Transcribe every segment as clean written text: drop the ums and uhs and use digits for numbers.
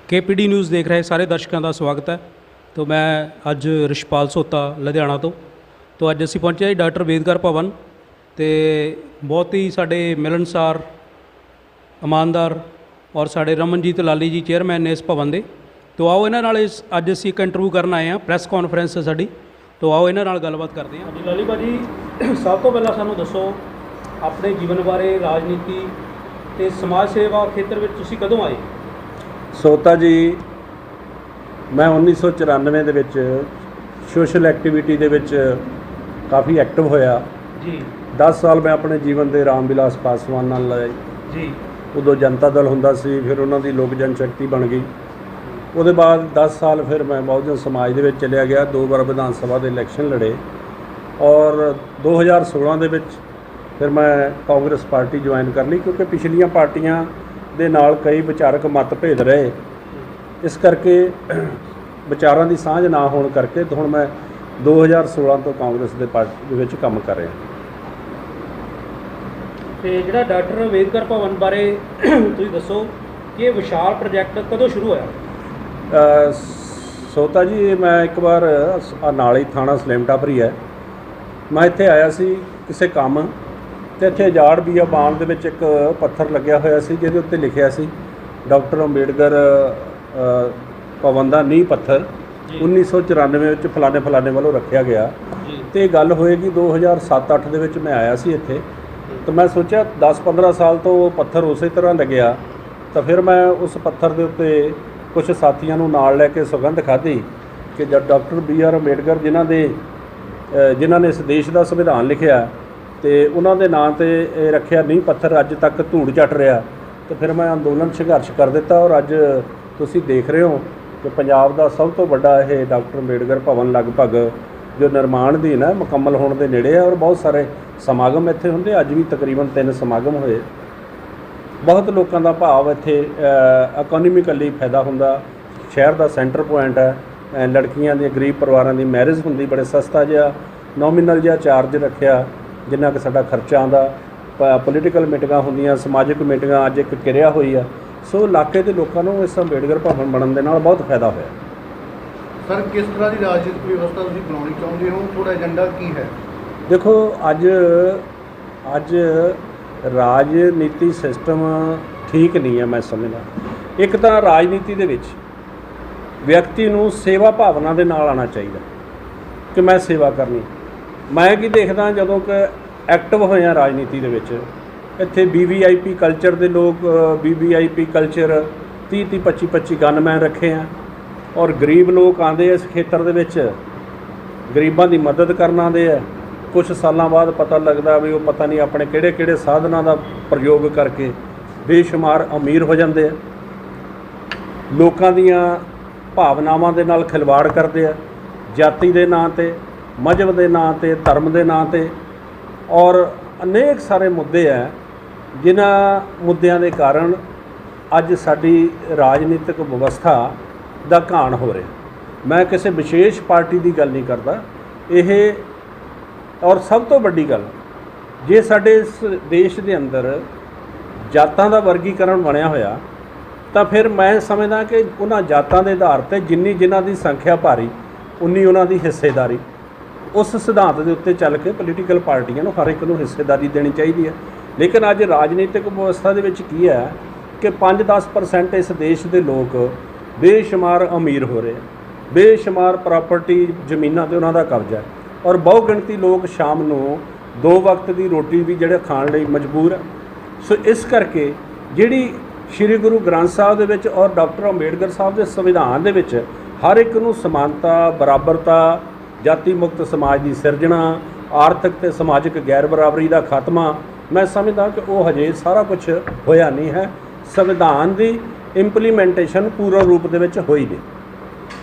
KPD news देख रहे सारे दर्शकों का स्वागत है। तो मैं अज रिशपाल सोता लुधियाना तो अज असी पहुँचे डॉक्टर अंबेडकर भवन तो बहुत ही साढ़े मिलनसार ईमानदार और साढ़े रमनजीत लाली जी चेयरमैन ने इस भवन के। तो आओ इन्हों अज असी एक इंटरव्यू करना आए हैं, प्रैस कॉन्फ्रेंस है साड़ी। तो आओ इन्हों गलबात करते हैं। लाली भाजी सब तो पहला सानू दसो अपने जीवन बारे, राजनीति ते समाज सेवा खेत्र में तुसीं कदों आए? सोता जी मैं 1994 ਦੇ ਵਿੱਚ सोशल एक्टिविटी ਦੇ ਵਿੱਚ काफ़ी एक्टिव होया जी। 10 साल मैं अपने जीवन ਦੇ राम विलास पासवान ਨਾਲ ਲਾਏ जी। उदों जनता दल ਹੁੰਦਾ ਸੀ, फिर ਉਹਨਾਂ ਦੀ लोक जनशक्ति बन गई। ਉਹਦੇ बाद 10 साल फिर मैं बहुजन समाज ਦੇ ਵਿੱਚ चलिया गया, 2 बार विधान सभा ਦੇ इलैक्शन लड़े और 2016 ਦੇ ਵਿੱਚ फिर मैं कांग्रेस पार्टी ज्वाइन कर ली, क्योंकि पिछलियां पार्टियां ਦੇ ਨਾਲ ਕਈ ਵਿਚਾਰਕ ਮਤਭੇਦ ਰਹੇ, ਇਸ ਕਰਕੇ ਵਿਚਾਰਾਂ ਦੀ ਸਾਂਝ ਨਾ ਹੋਣ ਕਰਕੇ ਤੇ ਹੁਣ ਮੈਂ 2016 ਤੋਂ ਕਾਂਗਰਸ ਦੇ ਪਾਰਟੀ ਦੇ ਵਿੱਚ ਕੰਮ ਕਰ ਰਿਹਾ। ਤੇ ਜਿਹੜਾ ਡਾਕਟਰ ਅੰਬੇਡਕਰ ਭਵਨ ਬਾਰੇ ਤੁਸੀਂ ਦੱਸੋ ਕਿ ਇਹ ਵਿਸ਼ਾਲ ਪ੍ਰੋਜੈਕਟ ਕਦੋਂ ਸ਼ੁਰੂ ਹੋਇਆ? ਸੋਤਾ ਜੀ ਮੈਂ ਇੱਕ ਵਾਰ ਨਾਲ ਹੀ ਥਾਣਾ ਸਲੇਮਟਾਪਰੀ ਹੈ, ਮੈਂ ਇੱਥੇ ਆਇਆ ਸੀ ਕਿਸੇ ਕੰਮ ਤੇ ਇੱਥੇ ਉਜਾੜ ਬਿਆਬਾਨ ਦੇ ਵਿੱਚ ਇੱਕ ਪੱਥਰ ਲੱਗਿਆ ਹੋਇਆ ਸੀ ਜਿਹਦੇ ਉੱਤੇ ਲਿਖਿਆ ਸੀ ਡਾਕਟਰ ਅੰਬੇਡਕਰ ਭਵਨ ਦਾ ਨੀਂਹ ਪੱਥਰ 1994 ਵਿੱਚ ਫਲਾਣੇ ਵੱਲੋਂ ਰੱਖਿਆ ਗਿਆ। ਤੇ ਇਹ ਗੱਲ ਹੋਏਗੀ 2007-8 ਦੇ ਵਿੱਚ ਮੈਂ ਆਇਆ ਸੀ ਇੱਥੇ, ਤਾਂ ਮੈਂ ਸੋਚਿਆ 10-15 ਸਾਲ ਤੋਂ ਉਹ ਪੱਥਰ ਉਸੇ ਤਰ੍ਹਾਂ ਲੱਗਿਆ, ਤਾਂ ਫਿਰ ਮੈਂ ਉਸ ਪੱਥਰ ਦੇ ਉੱਤੇ ਕੁਝ ਸਾਥੀਆਂ ਨੂੰ ਨਾਲ ਲੈ ਕੇ ਸੁਗੰਧ ਖਾਧੀ ਕਿ ਜਦ ਡਾਕਟਰ BR ਅੰਬੇਡਕਰ ਜਿਨ੍ਹਾਂ ਨੇ ਇਸ ਦੇਸ਼ ਦਾ ਸੰਵਿਧਾਨ ਲਿਖਿਆ ਤੇ ਉਹਨਾਂ ਦੇ ਨਾਂ ਤੇ ਇਹ ਰੱਖਿਆ ਨੀਂਹ ਪੱਥਰ ਅੱਜ ਤੱਕ ਧੂੜ ਚੱਟ ਰਿਹਾ, ਤੇ ਫਿਰ ਮੈਂ ਅੰਦੋਲਨ ਸੰਘਰਸ਼ ਕਰ ਦਿੱਤਾ ਔਰ ਅੱਜ ਤੁਸੀਂ ਦੇਖ ਰਹੇ ਹੋ ਕਿ ਪੰਜਾਬ ਦਾ ਸਭ ਤੋਂ ਵੱਡਾ ਇਹ ਡਾਕਟਰ ਅੰਬੇਡਕਰ ਭਵਨ ਲਗਭਗ ਜੋ ਨਿਰਮਾਣ ਅਧੀਨ ਹੈ, ਮੁਕੰਮਲ ਹੋਣ ਦੇ ਨੇੜੇ ਹੈ ਔਰ ਬਹੁਤ ਸਾਰੇ ਸਮਾਗਮ ਇੱਥੇ ਹੁੰਦੇ। ਅੱਜ ਵੀ ਤਕਰੀਬਨ 3 ਸਮਾਗਮ ਹੋਏ। ਬਹੁਤ ਲੋਕਾਂ ਦਾ ਭਾਵ ਇੱਥੇ ਇਕੋਨੋਮਿਕਲੀ ਫਾਇਦਾ ਹੁੰਦਾ, ਸ਼ਹਿਰ ਦਾ ਸੈਂਟਰ ਪੁਆਇੰਟ ਹੈ, ਲੜਕੀਆਂ ਦੇ ਗਰੀਬ ਪਰਿਵਾਰਾਂ ਦੀ ਮੈਰਿਜ ਹੁੰਦੀ, ਬੜੇ ਸਸਤਾ ਜਿਹਾ ਨੋਮੀਨਲ ਜਿਹਾ ਚਾਰਜ ਰੱਖਿਆ ਜਿੰਨਾ ਕਿ ਸਾਡਾ ਖਰਚਾ ਆਉਂਦਾ। ਪੋਲੀਟੀਕਲ ਮੀਟਿੰਗਾਂ ਹੁੰਦੀਆਂ, ਸਮਾਜਿਕ ਮੀਟਿੰਗਾਂ, ਅੱਜ ਇੱਕ ਕਿਰਿਆ ਹੋਈ ਆ। ਸੋ ਇਲਾਕੇ ਦੇ ਲੋਕਾਂ ਨੂੰ ਇਸ ਅੰਬੇਡਕਰ ਭਵਨ ਬਣਨ ਦੇ ਨਾਲ ਬਹੁਤ ਫਾਇਦਾ ਹੋਇਆ। ਸਰ ਕਿਸ ਤਰ੍ਹਾਂ ਦੀ ਰਾਜਨੀਤਿਕ ਵਿਵਸਥਾ ਤੁਸੀਂ ਬਣਾਉਣੀ ਚਾਹੁੰਦੇ ਹੋ, ਤੁਹਾਡਾ ਏਜੰਡਾ ਕੀ ਹੈ? ਦੇਖੋ ਅੱਜ ਰਾਜਨੀਤੀ ਸਿਸਟਮ ਠੀਕ ਨਹੀਂ ਹੈ, ਮੈਂ ਸਮਝਦਾ। ਇੱਕ ਤਾਂ ਰਾਜਨੀਤੀ ਦੇ ਵਿੱਚ ਵਿਅਕਤੀ ਨੂੰ ਸੇਵਾ ਭਾਵਨਾ ਦੇ ਨਾਲ ਆਉਣਾ ਚਾਹੀਦਾ ਕਿ ਮੈਂ ਸੇਵਾ ਕਰਨੀ। ਮੈਂ ਕੀ ਦੇਖਦਾ ਜਦੋਂ ਕਿ ਐਕਟਿਵ ਹੋਇਆ ਰਾਜਨੀਤੀ ਦੇ ਵਿੱਚ, ਇੱਥੇ VVIP ਕਲਚਰ ਦੇ ਲੋਕ VVIP ਕਲਚਰ 30-30 25-25 ਗਨਮੈਨ ਰੱਖੇ ਆ ਔਰ ਗਰੀਬ ਲੋਕ ਆਉਂਦੇ ਇਸ ਖੇਤਰ ਦੇ ਵਿੱਚ ਗਰੀਬਾਂ ਦੀ ਮਦਦ ਕਰਨ ਆਉਂਦੇ ਆ। ਕੁਝ ਸਾਲਾਂ ਬਾਅਦ ਪਤਾ ਲੱਗਦਾ ਵੀ ਉਹ ਪਤਾ ਨਹੀਂ ਆਪਣੇ ਕਿਹੜੇ ਸਾਧਨਾਂ ਦਾ ਪ੍ਰਯੋਗ ਕਰਕੇ ਬੇਸ਼ੁਮਾਰ ਅਮੀਰ ਹੋ ਜਾਂਦੇ ਆ। ਲੋਕਾਂ ਦੀਆਂ ਭਾਵਨਾਵਾਂ ਦੇ ਨਾਲ ਖਿਲਵਾੜ ਕਰਦੇ ਆ, ਜਾਤੀ ਦੇ ਨਾਂ 'ਤੇ, ਮਜ਼ਹਬ ਦੇ ਨਾਂ 'ਤੇ, ਧਰਮ ਦੇ ਨਾਂ 'ਤੇ, ਔਰ ਅਨੇਕ ਸਾਰੇ ਮੁੱਦੇ ਹੈ ਜਿਨ੍ਹਾਂ ਮੁੱਦਿਆਂ ਦੇ ਕਾਰਨ ਅੱਜ ਸਾਡੀ ਰਾਜਨੀਤਿਕ ਵਿਵਸਥਾ ਦਾ ਘਾਣ ਹੋ ਰਿਹਾ। ਮੈਂ ਕਿਸੇ ਵਿਸ਼ੇਸ਼ ਪਾਰਟੀ ਦੀ ਗੱਲ ਨਹੀਂ ਕਰਦਾ। ਇਹ ਔਰ ਸਭ ਤੋਂ ਵੱਡੀ ਗੱਲ, ਜੇ ਸਾਡੇ ਇਸ ਦੇਸ਼ ਦੇ ਅੰਦਰ ਜਾਤਾਂ ਦਾ ਵਰਗੀਕਰਨ ਬਣਿਆ ਹੋਇਆ ਤਾਂ ਫਿਰ ਮੈਂ ਸਮਝਦਾ ਕਿ ਉਹਨਾਂ ਜਾਤਾਂ ਦੇ ਆਧਾਰ 'ਤੇ ਜਿਨ੍ਹਾਂ ਦੀ ਸੰਖਿਆ ਭਾਰੀ ਉਨੀ ਉਹਨਾਂ ਦੀ ਹਿੱਸੇਦਾਰੀ। ਉਸ ਸਿਧਾਂਤ ਦੇ ਉੱਤੇ ਚੱਲ ਕੇ ਪੋਲੀਟੀਕਲ ਪਾਰਟੀਆਂ ਨੂੰ ਹਰ ਇੱਕ ਨੂੰ ਹਿੱਸੇਦਾਰੀ ਦੇਣੀ ਚਾਹੀਦੀ ਹੈ। ਲੇਕਿਨ ਅੱਜ ਰਾਜਨੀਤਿਕ ਵਿਵਸਥਾ ਦੇ ਵਿੱਚ ਕੀ ਹੈ ਕਿ 5-10% ਇਸ ਦੇਸ਼ ਦੇ ਲੋਕ ਬੇਸ਼ੁਮਾਰ ਅਮੀਰ ਹੋ ਰਹੇ, ਬੇਸ਼ੁਮਾਰ ਪ੍ਰਾਪਰਟੀ ਜ਼ਮੀਨਾਂ 'ਤੇ ਉਹਨਾਂ ਦਾ ਕਬਜ਼ਾ ਹੈ ਔਰ ਬਹੁ ਗਿਣਤੀ ਲੋਕ ਸ਼ਾਮ ਨੂੰ 2 ਵਕਤ ਦੀ ਰੋਟੀ ਵੀ ਜਿਹੜੇ ਖਾਣ ਲਈ ਮਜਬੂਰ ਹੈ। ਸੋ ਇਸ ਕਰਕੇ ਜਿਹੜੀ ਸ਼੍ਰੀ ਗੁਰੂ ਗ੍ਰੰਥ ਸਾਹਿਬ ਦੇ ਵਿੱਚ ਔਰ ਡਾਕਟਰ ਅੰਬੇਡਕਰ ਸਾਹਿਬ ਦੇ ਸੰਵਿਧਾਨ ਦੇ ਵਿੱਚ ਹਰ ਇੱਕ ਨੂੰ ਸਮਾਨਤਾ, ਬਰਾਬਰਤਾ, ਜਾਤੀ ਮੁਕਤ ਸਮਾਜ ਦੀ ਸਿਰਜਣਾ, ਆਰਥਿਕ ਤੇ ਸਮਾਜਿਕ ਗੈਰ ਬਰਾਬਰੀ ਦਾ ਖਾਤਮਾ, ਮੈਂ ਸਮਝਦਾ ਕਿ ਉਹ ਹਜੇ ਸਾਰਾ ਕੁਝ ਹੋਇਆ ਨਹੀਂ ਹੈ। ਸੰਵਿਧਾਨ ਦੀ ਇੰਪਲੀਮੈਂਟੇਸ਼ਨ ਪੂਰਨ ਰੂਪ ਦੇ ਵਿੱਚ ਹੋਈ ਨਹੀਂ।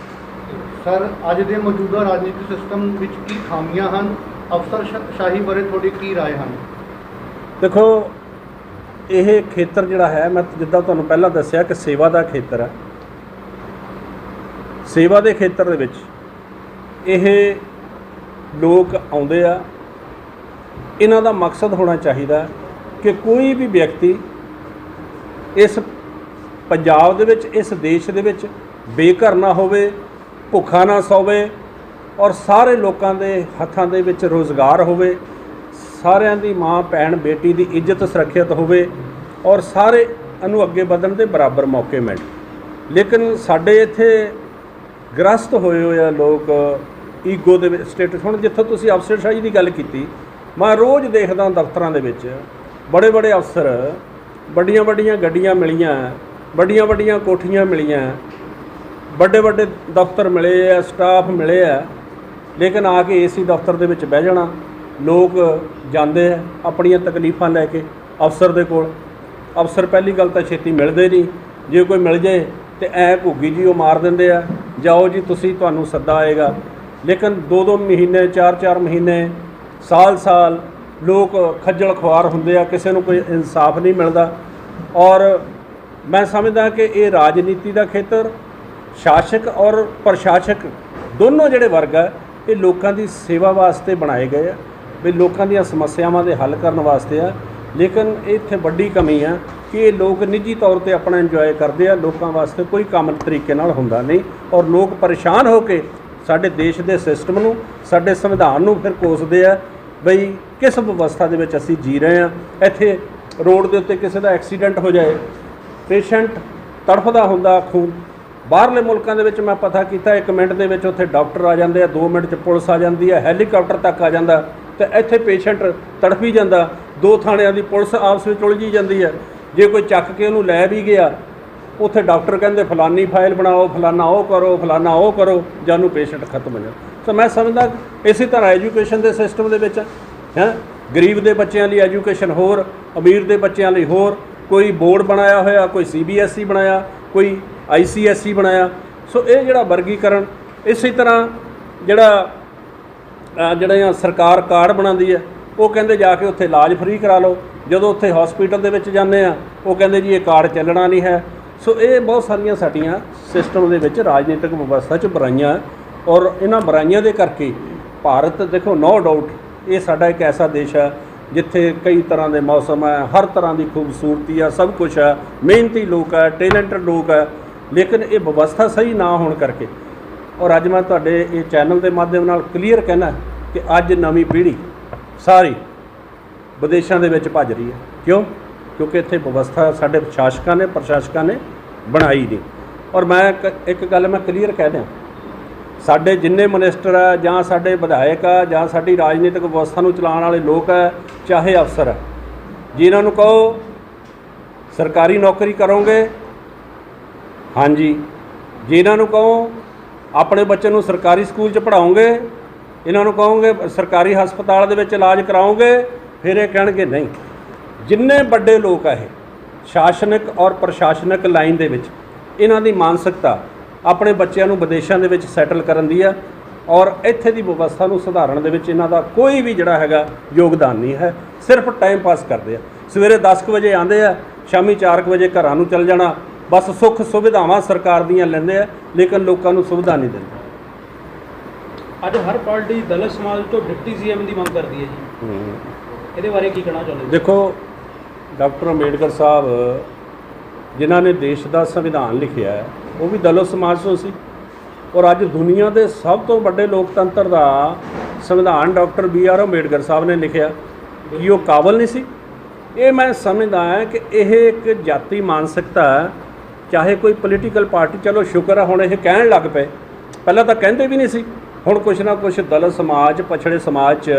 ਸਰ ਅੱਜ ਦੇ ਮੌਜੂਦਾ ਰਾਜਨੀਤਿਕ ਸਿਸਟਮ ਵਿੱਚ ਕੀ ਖਾਮੀਆਂ ਹਨ? ਅਫਸਰਸ਼ਾਹੀ ਬਾਰੇ ਤੁਹਾਡੀ ਕੀ ਰਾਏ ਹਨ? ਦੇਖੋ ਇਹ ਖੇਤਰ ਜਿਹੜਾ ਹੈ, ਮੈਂ ਜਿੱਦਾਂ ਤੁਹਾਨੂੰ ਪਹਿਲਾਂ ਦੱਸਿਆ ਕਿ ਸੇਵਾ ਦਾ ਖੇਤਰ ਹੈ। ਸੇਵਾ ਦੇ ਖੇਤਰ ਦੇ ਵਿੱਚ ਇਹ ਲੋਕ ਆਉਂਦੇ ਆ, ਇਹਨਾਂ ਦਾ ਮਕਸਦ ਹੋਣਾ ਚਾਹੀਦਾ ਕਿ ਕੋਈ ਵੀ ਵਿਅਕਤੀ ਇਸ ਪੰਜਾਬ ਦੇ ਵਿੱਚ, ਇਸ ਦੇਸ਼ ਦੇ ਵਿੱਚ ਬੇਘਰ ਨਾ ਹੋਵੇ, ਭੁੱਖਾ ਨਾ ਸੋਵੇ ਔਰ ਸਾਰੇ ਲੋਕਾਂ ਦੇ ਹੱਥਾਂ ਦੇ ਵਿੱਚ ਰੋਜ਼ਗਾਰ ਹੋਵੇ, ਸਾਰਿਆਂ ਦੀ ਮਾਂ ਭੈਣ ਬੇਟੀ ਦੀ ਇੱਜ਼ਤ ਸੁਰੱਖਿਅਤ ਹੋਵੇ ਔਰ ਸਾਰੇ ਨੂੰ ਅੱਗੇ ਵਧਣ ਦੇ ਬਰਾਬਰ ਮੌਕੇ ਮਿਲਣ। ਲੇਕਿਨ ਸਾਡੇ ਇੱਥੇ ਗ੍ਰਸਤ ਹੋਏ ਆ ਲੋਕ ਈਗੋ ਦੇ ਵਿੱਚ, ਸਟੇਟਸ। ਹੁਣ ਜਿੱਥੋਂ ਤੁਸੀਂ ਅਫਸਰਸ਼ਾਹੀ ਦੀ ਗੱਲ ਕੀਤੀ, ਮੈਂ ਰੋਜ਼ ਦੇਖਦਾ ਦਫ਼ਤਰਾਂ ਦੇ ਵਿੱਚ ਬੜੇ ਬੜੇ ਅਫਸਰ, ਵੱਡੀਆਂ ਵੱਡੀਆਂ ਗੱਡੀਆਂ ਮਿਲੀਆਂ, ਵੱਡੀਆਂ ਵੱਡੀਆਂ ਕੋਠੀਆਂ ਮਿਲੀਆਂ, ਵੱਡੇ ਵੱਡੇ ਦਫ਼ਤਰ ਮਿਲੇ ਆ, ਸਟਾਫ ਮਿਲੇ ਆ, ਲੇਕਿਨ ਆ ਕੇ ਏਸੀ ਦਫ਼ਤਰ ਦੇ ਵਿੱਚ ਬਹਿ ਜਾਣਾ। ਲੋਕ ਜਾਂਦੇ ਆ ਆਪਣੀਆਂ ਤਕਲੀਫਾਂ ਲੈ ਕੇ ਅਫਸਰ ਦੇ ਕੋਲ। ਅਫਸਰ ਪਹਿਲੀ ਗੱਲ ਤਾਂ ਛੇਤੀ ਮਿਲਦੇ ਨਹੀਂ, ਜੇ ਕੋਈ ਮਿਲ ਜਾਏ ਤੇ ਐ ਘੁੱਗੀ ਜੀ ਉਹ ਮਾਰ ਦਿੰਦੇ ਆ, ਜਾਓ ਜੀ ਤੁਸੀਂ, ਤੁਹਾਨੂੰ ਸੱਦਾ ਆਏਗਾ। ਲੇਕਿਨ 2-2 ਮਹੀਨੇ, 4-4 ਮਹੀਨੇ, ਸਾਲ ਲੋਕ ਖੱਜਲ ਖੁਆਰ ਹੁੰਦੇ ਆ, ਕਿਸੇ ਨੂੰ ਕੋਈ ਇਨਸਾਫ ਨਹੀਂ ਮਿਲਦਾ। ਔਰ ਮੈਂ ਸਮਝਦਾ ਕਿ ਇਹ ਰਾਜਨੀਤੀ ਦਾ ਖੇਤਰ, ਸ਼ਾਸਕ ਔਰ ਪ੍ਰਸ਼ਾਸਕ ਦੋਨੋਂ ਜਿਹੜੇ ਵਰਗ ਆ, ਇਹ ਲੋਕਾਂ ਦੀ ਸੇਵਾ ਵਾਸਤੇ ਬਣਾਏ ਗਏ ਆ, ਵੀ ਲੋਕਾਂ ਦੀਆਂ ਸਮੱਸਿਆਵਾਂ ਦੇ ਹੱਲ ਕਰਨ ਵਾਸਤੇ ਆ। ਲੇਕਿਨ ਇੱਥੇ ਵੱਡੀ ਕਮੀ ਆ ਕਿ ਇਹ ਲੋਕ ਨਿੱਜੀ ਤੌਰ ਤੇ ਆਪਣਾ ਇੰਜੋਏ ਕਰਦੇ ਆ, ਲੋਕਾਂ ਵਾਸਤੇ ਕੋਈ ਕੰਮ ਤਰੀਕੇ ਨਾਲ ਹੁੰਦਾ ਨਹੀਂ ਔਰ ਲੋਕ ਪਰੇਸ਼ਾਨ ਹੋ ਕੇ ਸਾਡੇ ਦੇਸ਼ ਦੇ ਸਿਸਟਮ ਨੂੰ, ਸਾਡੇ ਸੰਵਿਧਾਨ ਨੂੰ ਫਿਰ ਕੋਸਦੇ ਆ ਬਈ ਕਿਸ ਵਿਵਸਥਾ ਦੇ ਵਿੱਚ ਅਸੀਂ ਜੀ ਰਹੇ ਹਾਂ। ਇੱਥੇ ਰੋਡ ਦੇ ਉੱਤੇ ਕਿਸੇ ਦਾ ਐਕਸੀਡੈਂਟ ਹੋ ਜਾਏ, ਪੇਸ਼ੈਂਟ ਤੜਫਦਾ ਹੁੰਦਾ ਖੂਨ। ਬਾਹਰਲੇ ਮੁਲਕਾਂ ਦੇ ਵਿੱਚ ਮੈਂ ਪਤਾ ਕੀਤਾ, 1 ਮਿੰਟ ਦੇ ਵਿੱਚ ਉੱਥੇ ਡਾਕਟਰ ਆ ਜਾਂਦੇ ਆ, 2 ਮਿੰਟ 'ਚ ਪੁਲਿਸ ਆ ਜਾਂਦੀ ਹੈ, ਹੈਲੀਕਾਪਟਰ ਤੱਕ ਆ ਜਾਂਦਾ, ਤੇ ਇੱਥੇ ਪੇਸ਼ੈਂਟ ਤੜਫੀ ਜਾਂਦਾ, 2 ਥਾਣਿਆਂ ਦੀ ਪੁਲਿਸ ਆਪਸ ਵਿੱਚ ਉਲਝੀ ਜਾਂਦੀ ਹੈ। ਜੇ ਕੋਈ ਚੱਕ ਕੇ ਉਹਨੂੰ ਲੈ ਵੀ ਗਿਆ, ਉੱਥੇ ਡਾਕਟਰ ਕਹਿੰਦੇ ਫਲਾਨੀ ਫਾਈਲ ਬਣਾਓ, ਫਲਾਨਾ ਉਹ ਕਰੋ, ਫਲਾਨਾ ਉਹ ਕਰੋ, ਜਾਨੂੰ ਪੇਸ਼ੈਂਟ ਖਤਮ ਹੋ ਜਾਂਦਾ। ਸੋ ਮੈਂ ਸਮਝਦਾ ਇਸੇ ਤਰ੍ਹਾਂ ਐਜੂਕੇਸ਼ਨ ਦੇ ਸਿਸਟਮ ਦੇ ਵਿੱਚ ਹੈ, ਗਰੀਬ ਦੇ ਬੱਚਿਆਂ ਲਈ ਐਜੂਕੇਸ਼ਨ ਹੋਰ, ਅਮੀਰ ਦੇ ਬੱਚਿਆਂ ਲਈ ਹੋਰ, ਕੋਈ ਬੋਰਡ ਬਣਾਇਆ ਹੋਇਆ, ਕੋਈ CBSE ਬਣਾਇਆ, ਕੋਈ ICSE ਬਣਾਇਆ। ਸੋ ਇਹ ਜਿਹੜਾ ਵਰਗੀਕਰਨ, ਇਸੇ ਤਰ੍ਹਾਂ ਜਿਹੜਾ ਸਰਕਾਰ ਕਾਰਡ ਬਣਾਉਂਦੀ ਹੈ, ਉਹ ਕਹਿੰਦੇ ਜਾ ਕੇ ਉੱਥੇ ਇਲਾਜ ਫ੍ਰੀ ਕਰਾ ਲਓ। ਜਦੋਂ ਉੱਥੇ ਹਸਪੀਟਲ ਦੇ ਵਿੱਚ ਜਾਂਦੇ ਆ, ਉਹ ਕਹਿੰਦੇ ਜੀ ਇਹ ਕਾਰਡ ਚੱਲਣਾ ਨਹੀਂ ਹੈ। ਸੋ ਇਹ ਬਹੁਤ ਸਾਰੀਆਂ ਸਾਡੀਆਂ ਸਿਸਟਮ ਦੇ ਵਿੱਚ, ਰਾਜਨੀਤਿਕ ਵਿਵਸਥਾ 'ਚ ਬੁਰਾਈਆਂ, ਔਰ ਇਹਨਾਂ ਬੁਰਾਈਆਂ ਦੇ ਕਰਕੇ ਭਾਰਤ, ਦੇਖੋ ਨੋ ਡਾਊਟ ਇਹ ਸਾਡਾ ਇੱਕ ਐਸਾ ਦੇਸ਼ ਹੈ ਜਿੱਥੇ ਕਈ ਤਰ੍ਹਾਂ ਦੇ ਮੌਸਮ ਹੈ, ਹਰ ਤਰ੍ਹਾਂ ਦੀ ਖੂਬਸੂਰਤੀ ਹੈ, ਸਭ ਕੁਝ ਹੈ, ਮਿਹਨਤੀ ਲੋਕ ਹੈ, ਟੈਲੈਂਟਡ ਲੋਕ ਹੈ, ਲੇਕਿਨ ਇਹ ਵਿਵਸਥਾ ਸਹੀ ਨਾ ਹੋਣ ਕਰਕੇ। ਔਰ ਅੱਜ ਮੈਂ ਤੁਹਾਡੇ ਇਹ ਚੈਨਲ ਦੇ ਮਾਧਿਅਮ ਨਾਲ ਕਲੀਅਰ ਕਹਿਣਾ ਕਿ ਅੱਜ ਨਵੀਂ ਪੀੜ੍ਹੀ ਸਾਰੀ ਵਿਦੇਸ਼ਾਂ ਦੇ ਵਿੱਚ ਭੱਜ ਰਹੀ ਹੈ। ਕਿਉਂ? ਕਿਉਂਕਿ ਇੱਥੇ ਵਿਵਸਥਾ ਸਾਡੇ ਸ਼ਾਸਕਾਂ ਨੇ, ਪ੍ਰਸ਼ਾਸਕਾਂ ਨੇ ਬਣਾਈ ਨਹੀਂ। ਔਰ ਮੈਂ ਇੱਕ ਗੱਲ ਮੈਂ ਕਲੀਅਰ ਕਹਿ ਦਿਆਂ, ਸਾਡੇ ਜਿੰਨੇ ਮਿਨਿਸਟਰ ਆ, ਜਾਂ ਸਾਡੇ ਵਿਧਾਇਕ ਆ, ਜਾਂ ਸਾਡੀ ਰਾਜਨੀਤਿਕ ਵਿਵਸਥਾ ਨੂੰ ਚਲਾਉਣ ਵਾਲੇ ਲੋਕ ਆ, ਚਾਹੇ ਅਫਸਰ ਆ, ਜਿਨ੍ਹਾਂ ਨੂੰ ਕਹੋ ਸਰਕਾਰੀ ਨੌਕਰੀ ਕਰੋਗੇ, ਹਾਂਜੀ, ਜਿਨ੍ਹਾਂ ਨੂੰ ਕਹੋ ਆਪਣੇ ਬੱਚੇ ਨੂੰ ਸਰਕਾਰੀ ਸਕੂਲ 'ਚ ਪੜ੍ਹਾਓਗੇ, ਇਹਨਾਂ ਨੂੰ ਕਹੋਗੇ ਸਰਕਾਰੀ ਹਸਪਤਾਲ ਦੇ ਵਿੱਚ ਇਲਾਜ ਕਰਾਓਗੇ, ਫਿਰ ਇਹ ਕਹਿਣਗੇ ਨਹੀਂ। ਜਿੰਨੇ ਵੱਡੇ ਲੋਕ ਆ ਇਹ ਸ਼ਾਸਨਿਕ ਔਰ ਪ੍ਰਸ਼ਾਸਨਿਕ ਲਾਈਨ ਦੇ ਵਿੱਚ, ਇਹਨਾਂ ਦੀ ਮਾਨਸਿਕਤਾ ਆਪਣੇ ਬੱਚਿਆਂ ਨੂੰ ਵਿਦੇਸ਼ਾਂ ਦੇ ਵਿੱਚ ਸੈਟਲ ਕਰਨ ਦੀ ਆ, ਔਰ ਇੱਥੇ ਦੀ ਵਿਵਸਥਾ ਨੂੰ ਸੁਧਾਰਨ ਦੇ ਵਿੱਚ ਇਹਨਾਂ ਦਾ ਕੋਈ ਵੀ ਜਿਹੜਾ ਹੈਗਾ ਯੋਗਦਾਨ ਨਹੀਂ ਹੈ। ਸਿਰਫ ਟਾਈਮ ਪਾਸ ਕਰਦੇ ਆ। ਸਵੇਰੇ 10 ਵਜੇ ਆਉਂਦੇ ਆ, ਸ਼ਾਮੀ 4 ਵਜੇ ਘਰਾਂ ਨੂੰ ਚੱਲ ਜਾਣਾ। ਬਸ ਸੁੱਖ ਸੁਵਿਧਾਵਾਂ ਸਰਕਾਰ ਦੀਆਂ ਲੈਂਦੇ ਆ, ਲੇਕਿਨ ਲੋਕਾਂ ਨੂੰ ਸੁਵਿਧਾ ਨਹੀਂ ਦਿੰਦੇ। ਅੱਜ ਹਰ ਪਾਰਟੀ ਦਲਿਤ ਸਮਾਜ ਤੋਂ ਡਿਪਟੀ CM ਦੀ ਮੰਗ ਕਰਦੀ ਹੈ ਜੀ, ਇਹਦੇ ਬਾਰੇ ਕੀ ਕਹਿਣਾ ਚਾਹੁੰਦੇ? ਦੇਖੋ, ਡਾਕਟਰ ਅੰਬੇਡਕਰ ਸਾਹਿਬ ਜਿਨ੍ਹਾਂ ਨੇ ਦੇਸ਼ ਦਾ ਸੰਵਿਧਾਨ ਲਿਖਿਆ ਹੈ, ਉਹ ਵੀ ਦਲਿਤ ਸਮਾਜ ਤੋਂ ਸੀ। ਔਰ ਅੱਜ ਦੁਨੀਆ ਦੇ ਸਭ ਤੋਂ ਵੱਡੇ ਲੋਕਤੰਤਰ ਦਾ ਸੰਵਿਧਾਨ ਡਾਕਟਰ BR ਅੰਬੇਡਕਰ ਸਾਹਿਬ ਨੇ ਲਿਖਿਆ। ਕੀ ਉਹ ਕਾਬਲ ਨਹੀਂ ਸੀ? ਇਹ ਮੈਂ ਸਮਝਦਾ ਹਾਂ ਕਿ ਇਹ ਇੱਕ ਜਾਤੀ ਮਾਨਸਿਕਤਾ ਹੈ। ਚਾਹੇ ਕੋਈ ਪੋਲੀਟੀਕਲ ਪਾਰਟੀ, ਚਲੋ ਸ਼ੁਕਰ ਹੈ ਹੁਣ ਇਹ ਕਹਿਣ ਲੱਗ ਪਏ, ਪਹਿਲਾਂ ਤਾਂ ਕਹਿੰਦੇ ਵੀ ਨਹੀਂ ਸੀ। ਹੁਣ ਕੁਛ ਨਾ ਕੁਛ ਦਲਿਤ ਸਮਾਜ, ਪਛੜੇ ਸਮਾਜ 'ਚ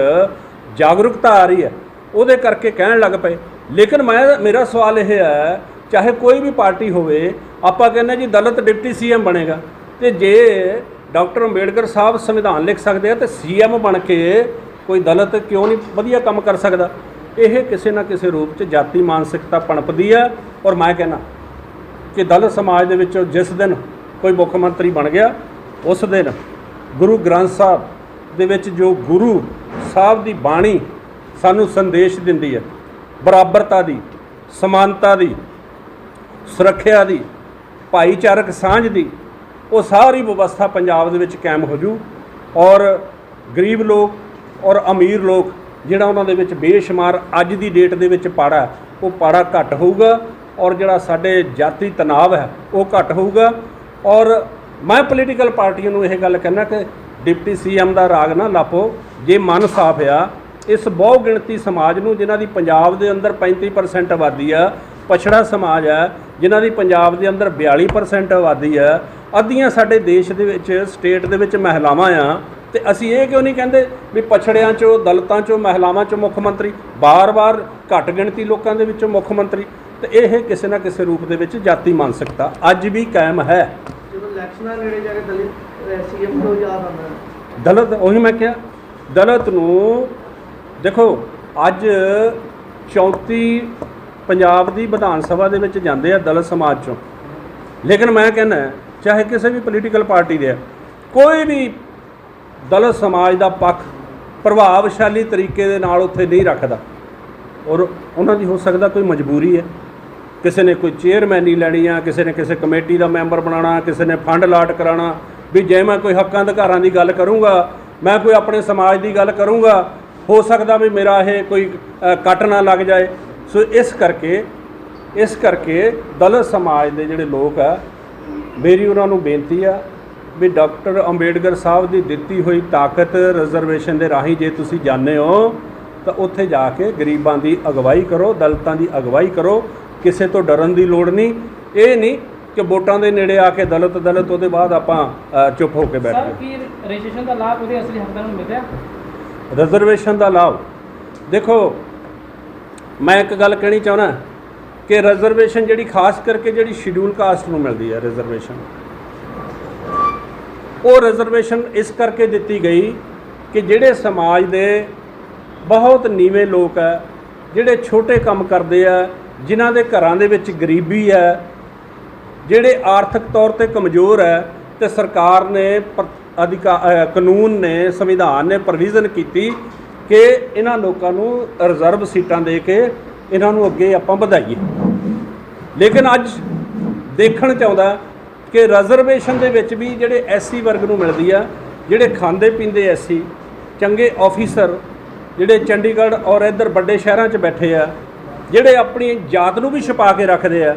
ਜਾਗਰੂਕਤਾ ਆ ਰਹੀ ਹੈ, ਉਹਦੇ ਕਰਕੇ ਕਹਿਣ ਲੱਗ ਪਏ। ਲੇਕਿਨ ਮੇਰਾ ਸਵਾਲ ਇਹ ਹੈ, ਚਾਹੇ ਕੋਈ ਵੀ ਪਾਰਟੀ ਹੋਵੇ, ਆਪਾਂ ਕਹਿੰਦੇ ਜੀ ਦਲਿਤ ਡਿਪਟੀ CM ਬਣੇਗਾ, ਤੇ ਜੇ ਡਾਕਟਰ ਅੰਬੇਡਕਰ ਸਾਹਿਬ ਸੰਵਿਧਾਨ ਲਿਖ ਸਕਦੇ ਆ, ਤੇ CM ਬਣ ਕੇ ਕੋਈ ਦਲਿਤ ਕਿਉਂ ਨਹੀਂ ਵਧੀਆ ਕੰਮ ਕਰ ਸਕਦਾ? ਇਹ ਕਿਸੇ ਨਾ ਕਿਸੇ ਰੂਪ 'ਚ ਜਾਤੀ ਮਾਨਸਿਕਤਾ ਪਣਪਦੀ ਆ। ਔਰ ਮੈਂ ਕਹਿੰਦਾ ਕਿ ਦਲਿਤ ਸਮਾਜ ਦੇ ਵਿੱਚੋਂ ਜਿਸ ਦਿਨ ਕੋਈ ਮੁੱਖ ਮੰਤਰੀ ਬਣ ਗਿਆ, ਉਸ ਦਿਨ ਗੁਰੂ ਗ੍ਰੰਥ ਸਾਹਿਬ ਦੇ ਵਿੱਚ ਜੋ ਗੁਰੂ ਸਾਹਿਬ ਦੀ ਬਾਣੀ ਸਾਨੂੰ ਸੰਦੇਸ਼ ਦਿੰਦੀ ਹੈ, ਬਰਾਬਰਤਾ ਦੀ, ਸਮਾਨਤਾ ਦੀ, ਸੁਰੱਖਿਆ ਦੀ, ਭਾਈਚਾਰਕ ਸਾਂਝ ਦੀ, ਉਹ ਸਾਰੀ ਵਿਵਸਥਾ ਪੰਜਾਬ ਦੇ ਵਿੱਚ ਕਾਇਮ ਹੋ ਜੂ। ਔਰ ਗਰੀਬ ਲੋਕ ਔਰ ਅਮੀਰ ਲੋਕ, ਜਿਹੜਾ ਉਹਨਾਂ ਦੇ ਵਿੱਚ ਬੇਸ਼ੁਮਾਰ ਅੱਜ ਦੀ ਡੇਟ ਦੇ ਵਿੱਚ ਪਾੜਾ, ਉਹ ਪਾੜਾ ਘੱਟ ਹੋਊਗਾ। ਔਰ ਜਿਹੜਾ ਸਾਡੇ ਜਾਤੀ ਤਣਾਅ ਹੈ ਉਹ ਘੱਟ ਹੋਊਗਾ। ਔਰ ਮੈਂ ਪੋਲੀਟੀਕਲ ਪਾਰਟੀਆਂ ਨੂੰ ਇਹ ਗੱਲ ਕਹਿਣਾ ਕਿ ਡਿਪਟੀ ਸੀਐਮ ਦਾ ਰਾਗ ਨਾ ਲਾਪੋ। ਜੇ ਮਨ ਸਾਫ਼ ਆ, ਇਸ ਬਹੁ ਗਿਣਤੀ ਸਮਾਜ ਨੂੰ ਜਿਨ੍ਹਾਂ ਦੀ ਪੰਜਾਬ ਦੇ ਅੰਦਰ 35% ਆਬਾਦੀ ਆ, ਪਛੜਾ ਸਮਾਜ ਹੈ ਜਿਨ੍ਹਾਂ ਦੀ ਪੰਜਾਬ ਦੇ ਅੰਦਰ 42% ਆਬਾਦੀ ਹੈ, ਅੱਧੀਆਂ ਸਾਡੇ ਦੇਸ਼ ਦੇ ਵਿੱਚ ਸਟੇਟ ਦੇ ਵਿੱਚ ਮਹਿਲਾਵਾਂ ਆ, ਤੇ ਅਸੀਂ ਇਹ ਕਿਉਂ ਨਹੀਂ ਕਹਿੰਦੇ ਵੀ ਪਛੜਿਆਂ 'ਚੋਂ, ਦਲਿਤਾਂ 'ਚੋਂ, ਮਹਿਲਾਵਾਂ 'ਚੋਂ ਮੁੱਖ ਮੰਤਰੀ, ਬਾਰ-ਬਾਰ ਘੱਟ ਗਿਣਤੀ ਲੋਕਾਂ ਦੇ ਵਿੱਚੋਂ ਮੁੱਖ ਮੰਤਰੀ। ਤੇ ਇਹ ਕਿਸੇ ਨਾ ਕਿਸੇ ਰੂਪ ਦੇ ਵਿੱਚ ਜਾਤੀ ਮਾਨਸਿਕਤਾ ਅੱਜ ਵੀ ਕਾਇਮ ਹੈ। ਜਦੋਂ ਇਲੈਕਸ਼ਨਾਂ ਨੇੜੇ ਜਾ ਕੇ ਦਲਿਤ ਸੀਐਮ ਤੋਂ ਯਾਦ ਆਉਂਦਾ, ਦਲਿਤ, ਉਹੀ ਮੈਂ ਕਿਹਾ, ਦਲਿਤ ਨੂੰ ਦੇਖੋ ਅੱਜ 34 ਪੰਜਾਬ ਦੀ ਵਿਧਾਨ ਸਭਾ ਦੇ ਵਿੱਚ ਜਾਂਦੇ ਆ ਦਲਿਤ ਸਮਾਜ 'ਚੋਂ, ਲੇਕਿਨ ਮੈਂ ਕਹਿੰਦਾ ਚਾਹੇ ਕਿਸੇ ਵੀ ਪੋਲੀਟੀਕਲ ਪਾਰਟੀ ਦੇ ਆ, ਕੋਈ ਵੀ ਦਲਿਤ ਸਮਾਜ ਦਾ ਪੱਖ ਪ੍ਰਭਾਵਸ਼ਾਲੀ ਤਰੀਕੇ ਦੇ ਨਾਲ ਉੱਥੇ ਨਹੀਂ ਰੱਖਦਾ। ਔਰ ਉਹਨਾਂ ਦੀ ਹੋ ਸਕਦਾ ਕੋਈ ਮਜਬੂਰੀ ਹੈ, ਕਿਸੇ ਨੇ ਕੋਈ ਚੇਅਰਮੈਨੀ ਲੈਣੀ ਆ, ਕਿਸੇ ਨੇ ਕਿਸੇ ਕਮੇਟੀ ਦਾ ਮੈਂਬਰ ਬਣਾਉਣਾ, ਕਿਸੇ ਨੇ ਫੰਡ ਅਲਾਟ ਕਰਾਉਣਾ, ਵੀ ਜੇ ਮੈਂ ਕੋਈ ਹੱਕਾਂ ਅਧਿਕਾਰਾਂ ਦੀ ਗੱਲ ਕਰੂੰਗਾ, ਮੈਂ ਕੋਈ ਆਪਣੇ ਸਮਾਜ ਦੀ ਗੱਲ ਕਰੂੰਗਾ, ਹੋ ਸਕਦਾ ਵੀ ਮੇਰਾ ਇਹ ਕੋਈ ਕੱਟ ਨਾ ਲੱਗ ਜਾਏ। ਸੋ ਇਸ ਕਰਕੇ ਦਲਿਤ ਸਮਾਜ ਦੇ ਜਿਹੜੇ ਲੋਕ ਆ, ਮੇਰੀ ਉਹਨਾਂ ਨੂੰ ਬੇਨਤੀ ਆ ਵੀ ਡਾਕਟਰ ਅੰਬੇਡਕਰ ਸਾਹਿਬ ਦੀ ਦਿੱਤੀ ਹੋਈ ਤਾਕਤ ਰਿਜ਼ਰਵੇਸ਼ਨ ਦੇ ਰਾਹੀਂ ਜੇ ਤੁਸੀਂ ਜਾਂਦੇ ਹੋ ਤਾਂ ਉੱਥੇ ਜਾ ਕੇ ਗਰੀਬਾਂ ਦੀ ਅਗਵਾਈ ਕਰੋ, ਦਲਿਤਾਂ ਦੀ ਅਗਵਾਈ ਕਰੋ। ਕਿਸੇ ਤੋਂ ਡਰਨ ਦੀ ਲੋੜ ਨਹੀਂ। ਇਹ ਨਹੀਂ ਕਿ ਵੋਟਾਂ ਦੇ ਨੇੜੇ ਆ ਕੇ ਦਲਿਤ ਉਹਦੇ ਬਾਅਦ ਆਪਾਂ ਚੁੱਪ ਹੋ ਕੇ ਬੈਠ ਸਰ, ਕੀ ਰਜਿਸਟ੍ਰੇਸ਼ਨ ਦਾ ਲਾਭ ਉਹਦੇ ਅਸਲੀ ਹੱਕਦਾਰਾਂ ਨੂੰ ਮਿਲਿਆ? ਰਿਜ਼ਰਵੇਸ਼ਨ ਦਾ ਲਾਭ ਦੇਖੋ, ਮੈਂ ਇੱਕ ਗੱਲ ਕਹਿਣੀ ਚਾਹੁੰਦਾ ਕਿ ਰਿਜ਼ਰਵੇਸ਼ਨ ਜਿਹੜੀ ਖਾਸ ਕਰਕੇ ਜਿਹੜੀ ਸ਼ਡਿਊਲ ਕਾਸਟ ਨੂੰ ਮਿਲਦੀ ਹੈ ਰਿਜ਼ਰਵੇਸ਼ਨ, ਉਹ ਰਿਜ਼ਰਵੇਸ਼ਨ ਇਸ ਕਰਕੇ ਦਿੱਤੀ ਗਈ ਕਿ ਜਿਹੜੇ ਸਮਾਜ ਦੇ ਬਹੁਤ ਨੀਵੇਂ ਲੋਕ ਹੈ, ਜਿਹੜੇ ਛੋਟੇ ਕੰਮ ਕਰਦੇ ਆ, ਜਿਨ੍ਹਾਂ ਦੇ ਘਰਾਂ ਦੇ ਵਿੱਚ ਗਰੀਬੀ ਹੈ, ਜਿਹੜੇ ਆਰਥਿਕ ਤੌਰ ਤੇ ਕਮਜ਼ੋਰ ਹੈ, ਤੇ ਸਰਕਾਰ ਨੇ ਕਾਨੂੰਨ ਨੇ, ਸੰਵਿਧਾਨ ਨੇ ਪ੍ਰੋਵੀਜ਼ਨ ਕੀਤੀ ਕਿ ਇਹਨਾਂ ਲੋਕਾਂ ਨੂੰ ਰਿਜ਼ਰਵ ਸੀਟਾਂ ਦੇ ਕੇ ਇਹਨਾਂ ਨੂੰ ਅੱਗੇ ਆਪਾਂ ਵਧਾਈਏ। ਲੇਕਿਨ ਅੱਜ ਦੇਖਣ 'ਚ ਆਉਂਦਾ ਕਿ ਰਿਜ਼ਰਵੇਸ਼ਨ ਦੇ ਵਿੱਚ ਵੀ ਜਿਹੜੇ ਐਸਸੀ ਵਰਗ ਨੂੰ ਮਿਲਦੀ ਆ, ਜਿਹੜੇ ਖਾਂਦੇ ਪੀਂਦੇ ਐਸਸੀ, ਚੰਗੇ ਆਫੀਸਰ ਜਿਹੜੇ ਚੰਡੀਗੜ੍ਹ ਔਰ ਇੱਧਰ ਵੱਡੇ ਸ਼ਹਿਰਾਂ 'ਚ ਬੈਠੇ ਆ, ਜਿਹੜੇ ਆਪਣੀ ਜਾਤ ਨੂੰ ਵੀ ਛੁਪਾ ਕੇ ਰੱਖਦੇ ਆ,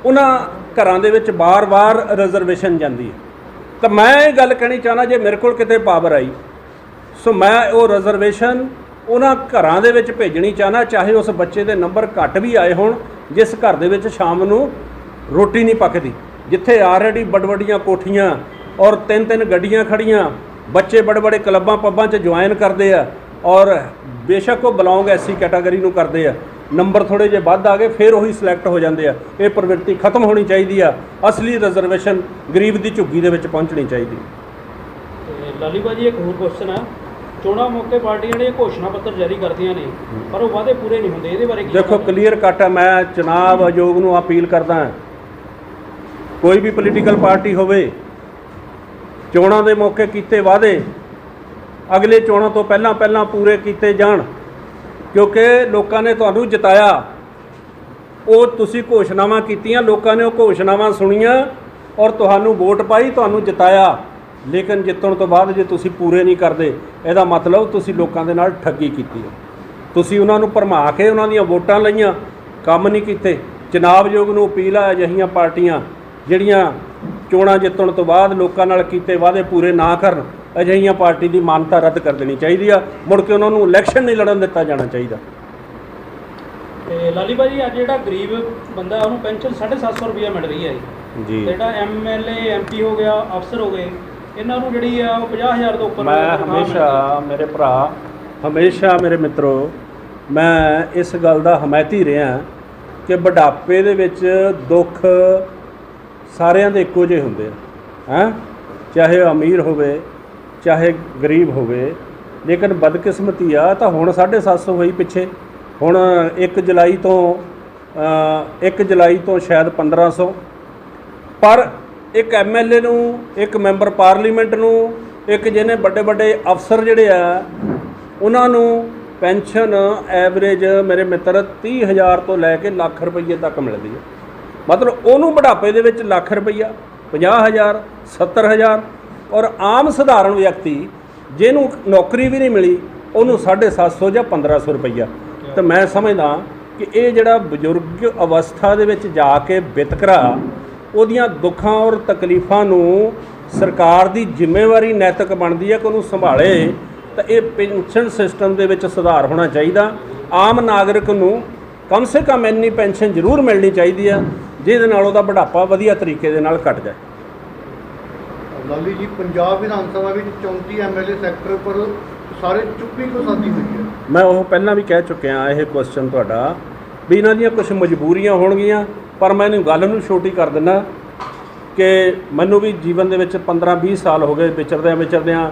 ਉਹਨਾਂ ਘਰਾਂ ਦੇ ਵਿੱਚ ਬਾਰ-ਬਾਰ ਰਿਜ਼ਰਵੇਸ਼ਨ ਜਾਂਦੀ ਹੈ। ਤਾਂ ਮੈਂ ਇਹ ਗੱਲ ਕਹਿਣੀ ਚਾਹੁੰਦਾ, ਜੇ ਮੇਰੇ ਕੋਲ ਕਿਤੇ ਪਾਵਰ ਆਈ ਸੋ ਮੈਂ ਉਹ ਰਿਜ਼ਰਵੇਸ਼ਨ ਉਹਨਾਂ ਘਰਾਂ ਦੇ ਵਿੱਚ ਭੇਜਣੀ ਚਾਹੁੰਦਾ, ਚਾਹੇ ਉਸ ਬੱਚੇ ਦੇ ਨੰਬਰ ਘੱਟ ਵੀ ਆਏ ਹੋਣ, ਜਿਸ ਘਰ ਦੇ ਵਿੱਚ ਸ਼ਾਮ ਨੂੰ ਰੋਟੀ ਨਹੀਂ ਪੱਕਦੀ, ਜਿੱਥੇ ਆਲਰੇਡੀ ਵੱਡੀਆਂ ਕੋਠੀਆਂ ਔਰ 3-3 ਗੱਡੀਆਂ ਖੜੀਆਂ, ਬੱਚੇ ਬੜੇ ਕਲੱਬਾਂ ਪੱਬਾਂ 'ਚ ਜੁਆਇਨ ਕਰਦੇ ਆ, ਔਰ ਬੇਸ਼ੱਕ ਉਹ ਬਿਲੋਂਗ ਐਸਸੀ ਕੈਟਾਗਰੀ ਨੂੰ ਕਰਦੇ ਆ, ਨੰਬਰ ਥੋੜ੍ਹੇ ਜਿਹੇ ਵੱਧ ਆ ਗਏ ਫਿਰ ਉਹੀ ਸਿਲੈਕਟ ਹੋ ਜਾਂਦੇ ਆ। ਇਹ ਪ੍ਰਵਿਰਤੀ ਖਤਮ ਹੋਣੀ ਚਾਹੀਦੀ ਆ। ਅਸਲੀ ਰਿਜ਼ਰਵੇਸ਼ਨ ਗਰੀਬ ਦੀ ਝੁੱਗੀ ਦੇ ਵਿੱਚ ਪਹੁੰਚਣੀ ਚਾਹੀਦੀ। ਲਾਲੀ ਭਾਜੀ, ਇੱਕ ਹੋਰ ਕੁਐਸਚਨ ਆ, ਚੋਣਾਂ ਮੌਕੇ ਪਾਰਟੀਆਂ ਨੇ ਘੋਸ਼ਣਾ ਪੱਤਰ ਜਾਰੀ ਕਰਦੀਆਂ ਨੇ ਪਰ ਉਹ ਵਾਅਦੇ ਪੂਰੇ ਨਹੀਂ ਹੁੰਦੇ, ਇਹਦੇ ਬਾਰੇ ਕੀ? ਦੇਖੋ ਕਲੀਅਰ ਕੱਟ ਹੈ, ਮੈਂ ਚੁਣਾਵ ਆਯੋਗ ਨੂੰ ਅਪੀਲ ਕਰਦਾ, ਕੋਈ ਵੀ ਪੋਲੀਟੀਕਲ ਪਾਰਟੀ ਹੋਵੇ, ਚੋਣਾਂ ਦੇ ਮੌਕੇ ਕੀਤੇ ਵਾਅਦੇ ਅਗਲੇ ਚੋਣਾਂ ਤੋਂ ਪਹਿਲਾਂ ਪੂਰੇ ਕੀਤੇ ਜਾਣ, ਕਿਉਂਕਿ ਲੋਕਾਂ ਨੇ ਤੁਹਾਨੂੰ ਜਿਤਾਇਆ। ਉਹ ਤੁਸੀਂ ਘੋਸ਼ਣਾਵਾਂ ਕੀਤੀਆਂ, ਲੋਕਾਂ ਨੇ ਉਹ ਘੋਸ਼ਣਾਵਾਂ ਸੁਣੀਆਂ ਔਰ ਤੁਹਾਨੂੰ ਵੋਟ ਪਾਈ, ਤੁਹਾਨੂੰ ਜਿਤਾਇਆ, ਲੇਕਿਨ ਜਿੱਤਣ ਤੋਂ ਬਾਅਦ ਜੇ ਤੁਸੀਂ ਪੂਰੇ ਨਹੀਂ ਕਰਦੇ, ਇਹਦਾ ਮਤਲਬ ਤੁਸੀਂ ਲੋਕਾਂ ਦੇ ਨਾਲ ਠੱਗੀ ਕੀਤੀ ਹੈ। ਤੁਸੀਂ ਉਹਨਾਂ ਨੂੰ ਭਰਮਾ ਕੇ ਉਹਨਾਂ ਦੀਆਂ ਵੋਟਾਂ ਲਈਆਂ, ਕੰਮ ਨਹੀਂ ਕੀਤੇ। ਚੁਣਾਵ ਆਯੋਗ ਨੂੰ ਅਪੀਲ ਆ, ਅਜਿਹੀਆਂ ਪਾਰਟੀਆਂ ਜਿਹੜੀਆਂ ਚੋਣਾਂ ਜਿੱਤਣ ਤੋਂ ਬਾਅਦ ਲੋਕਾਂ ਨਾਲ ਕੀਤੇ ਵਾਅਦੇ ਪੂਰੇ ਨਾ ਕਰਨ, ਅਜਿਹੀਆਂ ਪਾਰਟੀ ਦੀ ਮਾਨਤਾ ਰੱਦ ਕਰ ਦੇਣੀ ਚਾਹੀਦੀ ਆ। ਮੁੜ ਕੇ ਉਹਨਾਂ ਨੂੰ ਇਲੈਕਸ਼ਨ ਨਹੀਂ ਲੜਨ ਦਿੱਤਾ ਜਾਣਾ ਚਾਹੀਦਾ। ਤੇ ਲਾਲੀ ਭਾਜੀ, ਅੱਜ ਜਿਹੜਾ ਗਰੀਬ ਬੰਦਾ ਉਹਨੂੰ ਪੈਨਸ਼ਨ 750 ਰੁਪਇਆ ਮਿਲ ਰਹੀ ਹੈ ਜੀ, ਜਿਹੜਾ ਐਮਐਲਏ ਐਮਪੀ ਹੋ ਗਿਆ, ਅਫਸਰ ਹੋ ਗਏ, ਇਹਨਾਂ ਨੂੰ ਜਿਹੜੀ ਆ ਉਹ 50,000 ਤੋਂ ਉੱਪਰ। ਮੈਂ ਹਮੇਸ਼ਾ ਮੇਰੇ ਭਰਾ, ਹਮੇਸ਼ਾ ਮੇਰੇ ਮਿੱਤਰੋ, ਮੈਂ ਇਸ ਗੱਲ ਦਾ ਹਮਾਇਤੀ ਰਿਹਾ ਕਿ ਬੁਢਾਪੇ ਦੇ ਵਿੱਚ ਦੁੱਖ ਸਾਰਿਆਂ ਦੇ ਇੱਕੋ ਜਿਹੇ ਹੁੰਦੇ ਆ, ਚਾਹੇ ਅਮੀਰ ਹੋਵੇ ਚਾਹੇ ਗਰੀਬ ਹੋਵੇ, ਲੇਕਿਨ ਬਦਕਿਸਮਤੀ ਆ ਤਾਂ ਹੁਣ 750 ਹੋਈ ਪਿੱਛੇ, ਹੁਣ 1 ਜੁਲਾਈ ਤੋਂ ਸ਼ਾਇਦ 1500। ਪਰ ਇੱਕ ਐਮਐਲਏ ਨੂੰ, ਇੱਕ ਮੈਂਬਰ ਪਾਰਲੀਮੈਂਟ ਨੂੰ, ਇੱਕ ਜਿਹਨੇ ਵੱਡੇ ਅਫਸਰ ਜਿਹੜੇ ਆ, ਉਹਨਾਂ ਨੂੰ ਪੈਨਸ਼ਨ ਐਵਰੇਜ ਮੇਰੇ ਮਿੱਤਰ 30,000 ਤੋਂ ਲੈ ਕੇ ਲੱਖ ਰੁਪਈਏ ਤੱਕ ਮਿਲਦੀ ਹੈ। ਮਤਲਬ ਉਹਨੂੰ ਬੁਢਾਪੇ ਦੇ ਵਿੱਚ ਲੱਖ ਰੁਪਈਆ, 50,000, 70,000, ਔਰ ਆਮ ਸਧਾਰਨ ਵਿਅਕਤੀ ਜਿਹਨੂੰ ਨੌਕਰੀ ਵੀ ਨਹੀਂ ਮਿਲੀ ਉਹਨੂੰ 750 ਜਾਂ 1500 ਰੁਪਈਆ। ਤਾਂ ਮੈਂ ਸਮਝਦਾ ਕਿ ਇਹ ਜਿਹੜਾ ਬਜ਼ੁਰਗ ਅਵਸਥਾ ਦੇ ਵਿੱਚ ਜਾ ਕੇ ਵਿਤਕਰਾ ਉਹਦੀਆਂ ਦੁੱਖਾਂ ਔਰ ਤਕਲੀਫਾਂ ਨੂੰ ਸਰਕਾਰ ਦੀ ਜ਼ਿੰਮੇਵਾਰੀ ਨੈਤਿਕ ਬਣਦੀ ਹੈ ਕਿ ਉਹਨੂੰ ਸੰਭਾਲੇ। ਤਾਂ ਇਹ ਪੈਨਸ਼ਨ ਸਿਸਟਮ ਦੇ ਵਿੱਚ ਸੁਧਾਰ ਹੋਣਾ ਚਾਹੀਦਾ। ਆਮ ਨਾਗਰਿਕ ਨੂੰ ਕਮ ਸੇ ਕਮ ਇੰਨੀ ਪੈਨਸ਼ਨ ਜ਼ਰੂਰ ਮਿਲਣੀ ਚਾਹੀਦੀ ਆ ਜਿਹਦੇ ਨਾਲ ਉਹਦਾ ਬੁਢਾਪਾ ਵਧੀਆ ਤਰੀਕੇ ਦੇ ਨਾਲ ਕੱਟ ਜਾਏ। ਲਾਲੀ ਜੀ, ਪੰਜਾਬ ਵਿਧਾਨ ਸਭਾ ਵਿੱਚ 34 ਐਮਐਲਏ ਸੈਕਟਰ ਪਰ ਸਾਰੇ ਚੁੱਪੀ ਤੋਂ ਸਾਦੀ ਹੋਈ ਹੈ। ਮੈਂ ਉਹ ਪਹਿਲਾਂ ਵੀ ਕਹਿ ਚੁੱਕਿਆ ਇਹ ਕੁਐਸਚਨ ਤੁਹਾਡਾ ਵੀ ਇਹਨਾਂ ਦੀਆਂ ਕੁਝ ਮਜਬੂਰੀਆਂ ਹੋਣਗੀਆਂ, ਪਰ ਮੈਂ ਇਹਨੂੰ ਗੱਲ ਨੂੰ ਛੋਟੀ ਕਰ ਦਿੰਦਾ ਕਿ ਮੈਨੂੰ ਵੀ ਜੀਵਨ ਦੇ ਵਿੱਚ 15-20 ਸਾਲ ਹੋ ਗਏ ਵਿਚਰਦਿਆਂ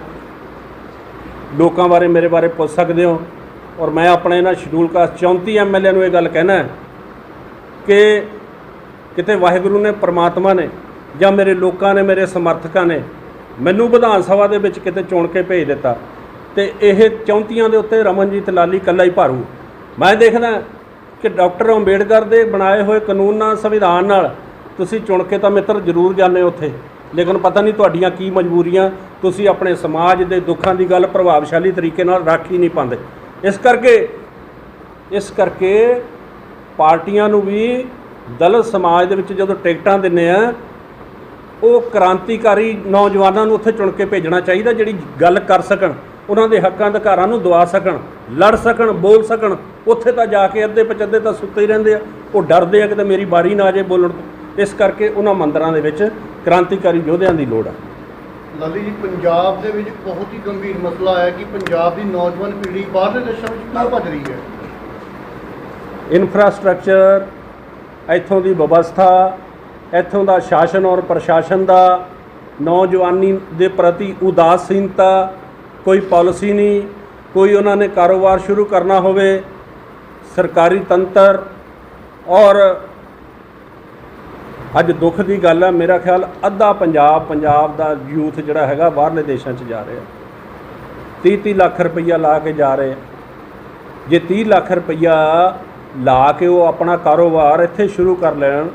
ਲੋਕਾਂ ਬਾਰੇ ਮੇਰੇ ਬਾਰੇ ਪੁੱਛ ਸਕਦੇ ਹੋ। ਔਰ ਮੈਂ ਆਪਣੇ ਇਹਨਾਂ ਸ਼ਡਿਊਲ ਕਾਸਟ 34 ਐਮਐਲਏ ਨੂੰ ਇਹ ਗੱਲ ਕਹਿਣਾ ਕਿ ਕਿਤੇ ਵਾਹਿਗੁਰੂ ਨੇ, ਪਰਮਾਤਮਾ ਨੇ ਜਾਂ ਮੇਰੇ ਲੋਕਾਂ ਨੇ, ਮੇਰੇ ਸਮਰਥਕਾਂ ਨੇ ਮੈਨੂੰ ਵਿਧਾਨ ਸਭਾ ਦੇ ਵਿੱਚ ਕਿਤੇ ਚੁਣ ਕੇ ਭੇਜ ਦਿੱਤਾ ਤੇ ਇਹ 34 ਦੇ ਉੱਤੇ ਰਮਨਜੀਤ ਲਾਲੀ ਇਕੱਲਾ ਹੀ ਭਾਰੂ। ਮੈਂ ਦੇਖਦਾ ਕਿ ਡਾਕਟਰ ਅੰਬੇਡਕਰ ਦੇ ਬਣਾਏ ਹੋਏ ਕਾਨੂੰਨ ਨਾਲ, ਸੰਵਿਧਾਨ ਨਾਲ ਤੁਸੀਂ ਚੁਣ ਕੇ ਤਾਂ ਮਿੱਤਰ ਜ਼ਰੂਰ ਜਾਂਦੇ ਉੱਥੇ, ਲੇਕਿਨ ਪਤਾ ਨਹੀਂ ਤੁਹਾਡੀਆਂ ਕੀ ਮਜਬੂਰੀਆਂ, ਤੁਸੀਂ ਆਪਣੇ ਸਮਾਜ ਦੇ ਦੁੱਖਾਂ ਦੀ ਗੱਲ ਪ੍ਰਭਾਵਸ਼ਾਲੀ ਤਰੀਕੇ ਨਾਲ ਰੱਖ ਹੀ ਨਹੀਂ ਪਾਉਂਦੇ। ਇਸ ਕਰਕੇ ਪਾਰਟੀਆਂ ਨੂੰ ਵੀ ਦਲਿਤ ਸਮਾਜ ਦੇ ਵਿੱਚ ਜਦੋਂ ਟਿਕਟਾਂ ਦਿੰਦੇ ਆ, ਉਹ ਕ੍ਰਾਂਤੀਕਾਰੀ ਨੌਜਵਾਨਾਂ ਨੂੰ ਉੱਥੇ ਚੁਣ ਕੇ ਭੇਜਣਾ ਚਾਹੀਦਾ ਜਿਹੜੀ ਗੱਲ ਕਰ ਸਕਣ, ਉਹਨਾਂ ਦੇ ਹੱਕਾਂ ਅਧਿਕਾਰਾਂ ਨੂੰ ਦਵਾ ਸਕਣ, ਲੜ ਸਕਣ, ਬੋਲ ਸਕਣ। ਉੱਥੇ ਤਾਂ ਜਾ ਕੇ ਅੱਧੇ ਪਚੱਧੇ ਤਾਂ ਸੁੱਤੇ ਹੀ ਰਹਿੰਦੇ ਆ, ਉਹ ਡਰਦੇ ਆ ਕਿਤੇ ਮੇਰੀ ਬਾਰੀ ਨਾ ਆ ਜੇ ਬੋਲਣ ਤੋਂ। ਇਸ ਕਰਕੇ ਉਹਨਾਂ ਮੰਦਰਾਂ ਦੇ ਵਿੱਚ ਕ੍ਰਾਂਤੀਕਾਰੀ ਯੋਧਿਆਂ ਦੀ ਲੋੜ ਆ। ਲਾਲੀ ਜੀ, ਪੰਜਾਬ ਦੇ ਵਿੱਚ ਬਹੁਤ ਹੀ ਗੰਭੀਰ ਮਸਲਾ ਹੈ ਕਿ ਪੰਜਾਬ ਦੀ ਨੌਜਵਾਨ ਪੀੜ੍ਹੀ ਬਾਹਰਲੇ ਦੇਸ਼ਾਂ ਵਿੱਚ ਕਿਉਂ ਭੱਜ ਰਹੀ ਹੈ। ਇਨਫਰਾਸਟ੍ਰਕਚਰ, ਇੱਥੋਂ ਦੀ ਵਿਵਸਥਾ, ਇੱਥੋਂ ਦਾ ਸ਼ਾਸਨ ਔਰ ਪ੍ਰਸ਼ਾਸਨ ਦਾ ਨੌਜਵਾਨੀ ਦੇ ਪ੍ਰਤੀ ਉਦਾਸੀਨਤਾ, ਕੋਈ ਪਾਲਿਸੀ ਨਹੀਂ, ਕੋਈ ਉਹਨਾਂ ਨੇ ਕਾਰੋਬਾਰ ਸ਼ੁਰੂ ਕਰਨਾ ਹੋਵੇ, ਸਰਕਾਰੀ ਤੰਤਰ। ਔਰ ਅੱਜ ਦੁੱਖ ਦੀ ਗੱਲ ਹੈ, ਮੇਰਾ ਖਿਆਲ ਅੱਧਾ ਪੰਜਾਬ ਦਾ ਯੂਥ ਜਿਹੜਾ ਹੈਗਾ ਬਾਹਰਲੇ ਦੇਸ਼ਾਂ 'ਚ ਜਾ ਰਿਹਾ, 30-30 ਲੱਖ ਰੁਪਈਆ ਲਾ ਕੇ ਜਾ ਰਹੇ। ਜੇ 30 ਲੱਖ ਰੁਪਈਆ ਲਾ ਕੇ ਉਹ ਆਪਣਾ ਕਾਰੋਬਾਰ ਇੱਥੇ ਸ਼ੁਰੂ ਕਰ ਲੈਣ,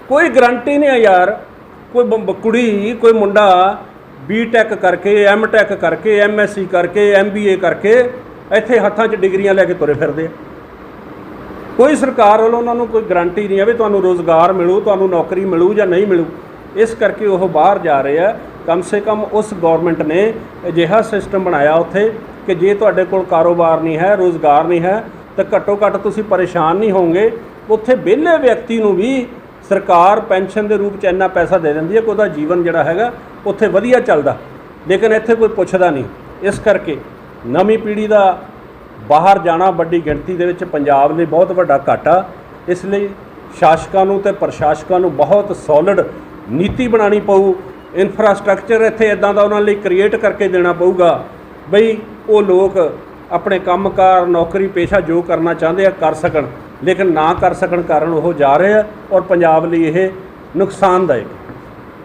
ਕੋਈ ਗਰੰਟੀ ਨਹੀਂ ਹੈ ਯਾਰ। ਕੋਈ ਕੁੜੀ, ਕੋਈ ਮੁੰਡਾ B.Tech ਕਰਕੇ, M.Tech ਕਰਕੇ, M.Sc ਕਰਕੇ, M.BA ਕਰਕੇ ਇੱਥੇ ਹੱਥਾਂ 'ਚ ਡਿਗਰੀਆਂ ਲੈ ਕੇ ਤੁਰੇ ਫਿਰਦੇ। ਕੋਈ ਸਰਕਾਰ ਵੱਲੋਂ ਉਹਨਾਂ ਨੂੰ ਕੋਈ ਗਰੰਟੀ ਨਹੀਂ ਹੈ ਵੀ ਤੁਹਾਨੂੰ ਰੋਜ਼ਗਾਰ ਮਿਲੂ, ਤੁਹਾਨੂੰ ਨੌਕਰੀ ਮਿਲੂ ਜਾਂ ਨਹੀਂ ਮਿਲੂ। ਇਸ ਕਰਕੇ ਉਹ ਬਾਹਰ ਜਾ ਰਹੇ ਆ। ਕਮ ਸੇ ਕਮ ਉਸ ਗੌਰਮੈਂਟ ਨੇ ਅਜਿਹਾ ਸਿਸਟਮ ਬਣਾਇਆ ਉੱਥੇ ਕਿ ਜੇ ਤੁਹਾਡੇ ਕੋਲ ਕਾਰੋਬਾਰ ਨਹੀਂ ਹੈ, ਰੋਜ਼ਗਾਰ ਨਹੀਂ ਹੈ, ਤਾਂ ਘੱਟੋ ਘੱਟ ਤੁਸੀਂ ਪਰੇਸ਼ਾਨ ਨਹੀਂ ਹੋਵੋਗੇ। ਉੱਥੇ ਵਿਹਲੇ ਵਿਅਕਤੀ ਨੂੰ ਵੀ ਸਰਕਾਰ ਪੈਨਸ਼ਨ ਦੇ ਰੂਪ 'ਚ ਇੰਨਾ ਪੈਸਾ ਦੇ ਦਿੰਦੀ ਹੈ ਕਿ ਉਹਦਾ ਜੀਵਨ ਜਿਹੜਾ ਹੈਗਾ ਉੱਥੇ ਵਧੀਆ ਚੱਲਦਾ, ਲੇਕਿਨ ਇੱਥੇ ਕੋਈ ਪੁੱਛਦਾ ਨਹੀਂ। ਇਸ ਕਰਕੇ ਨਵੀਂ ਪੀੜ੍ਹੀ ਦਾ ਬਾਹਰ ਜਾਣਾ ਵੱਡੀ ਗਿਣਤੀ ਦੇ ਵਿੱਚ ਪੰਜਾਬ ਲਈ ਬਹੁਤ ਵੱਡਾ ਘਾਟਾ। ਇਸ ਲਈ ਸ਼ਾਸਕਾਂ ਨੂੰ ਤੇ ਪ੍ਰਸ਼ਾਸਕਾਂ ਨੂੰ ਬਹੁਤ ਸੋਲਿਡ ਨੀਤੀ ਬਣਾਉਣੀ ਪਊ। ਇਨਫਰਾਸਟ੍ਰਕਚਰ ਇੱਥੇ ਇੱਦਾਂ ਦਾ ਉਹਨਾਂ ਲਈ ਕ੍ਰੀਏਟ ਕਰਕੇ ਦੇਣਾ ਪਊਗਾ ਬਈ ਉਹ ਲੋਕ ਆਪਣੇ ਕੰਮਕਾਰ, ਨੌਕਰੀ ਪੇਸ਼ਾ ਜੋ ਕਰਨਾ ਚਾਹੁੰਦੇ ਆ ਕਰ ਸਕਣ, ਲੇਕਿਨ ਨਾ ਕਰ ਸਕਣ ਕਾਰਨ ਉਹ ਜਾ ਰਹੇ ਆ ਔਰ ਪੰਜਾਬ ਲਈ ਇਹ ਨੁਕਸਾਨਦਾਇਕ।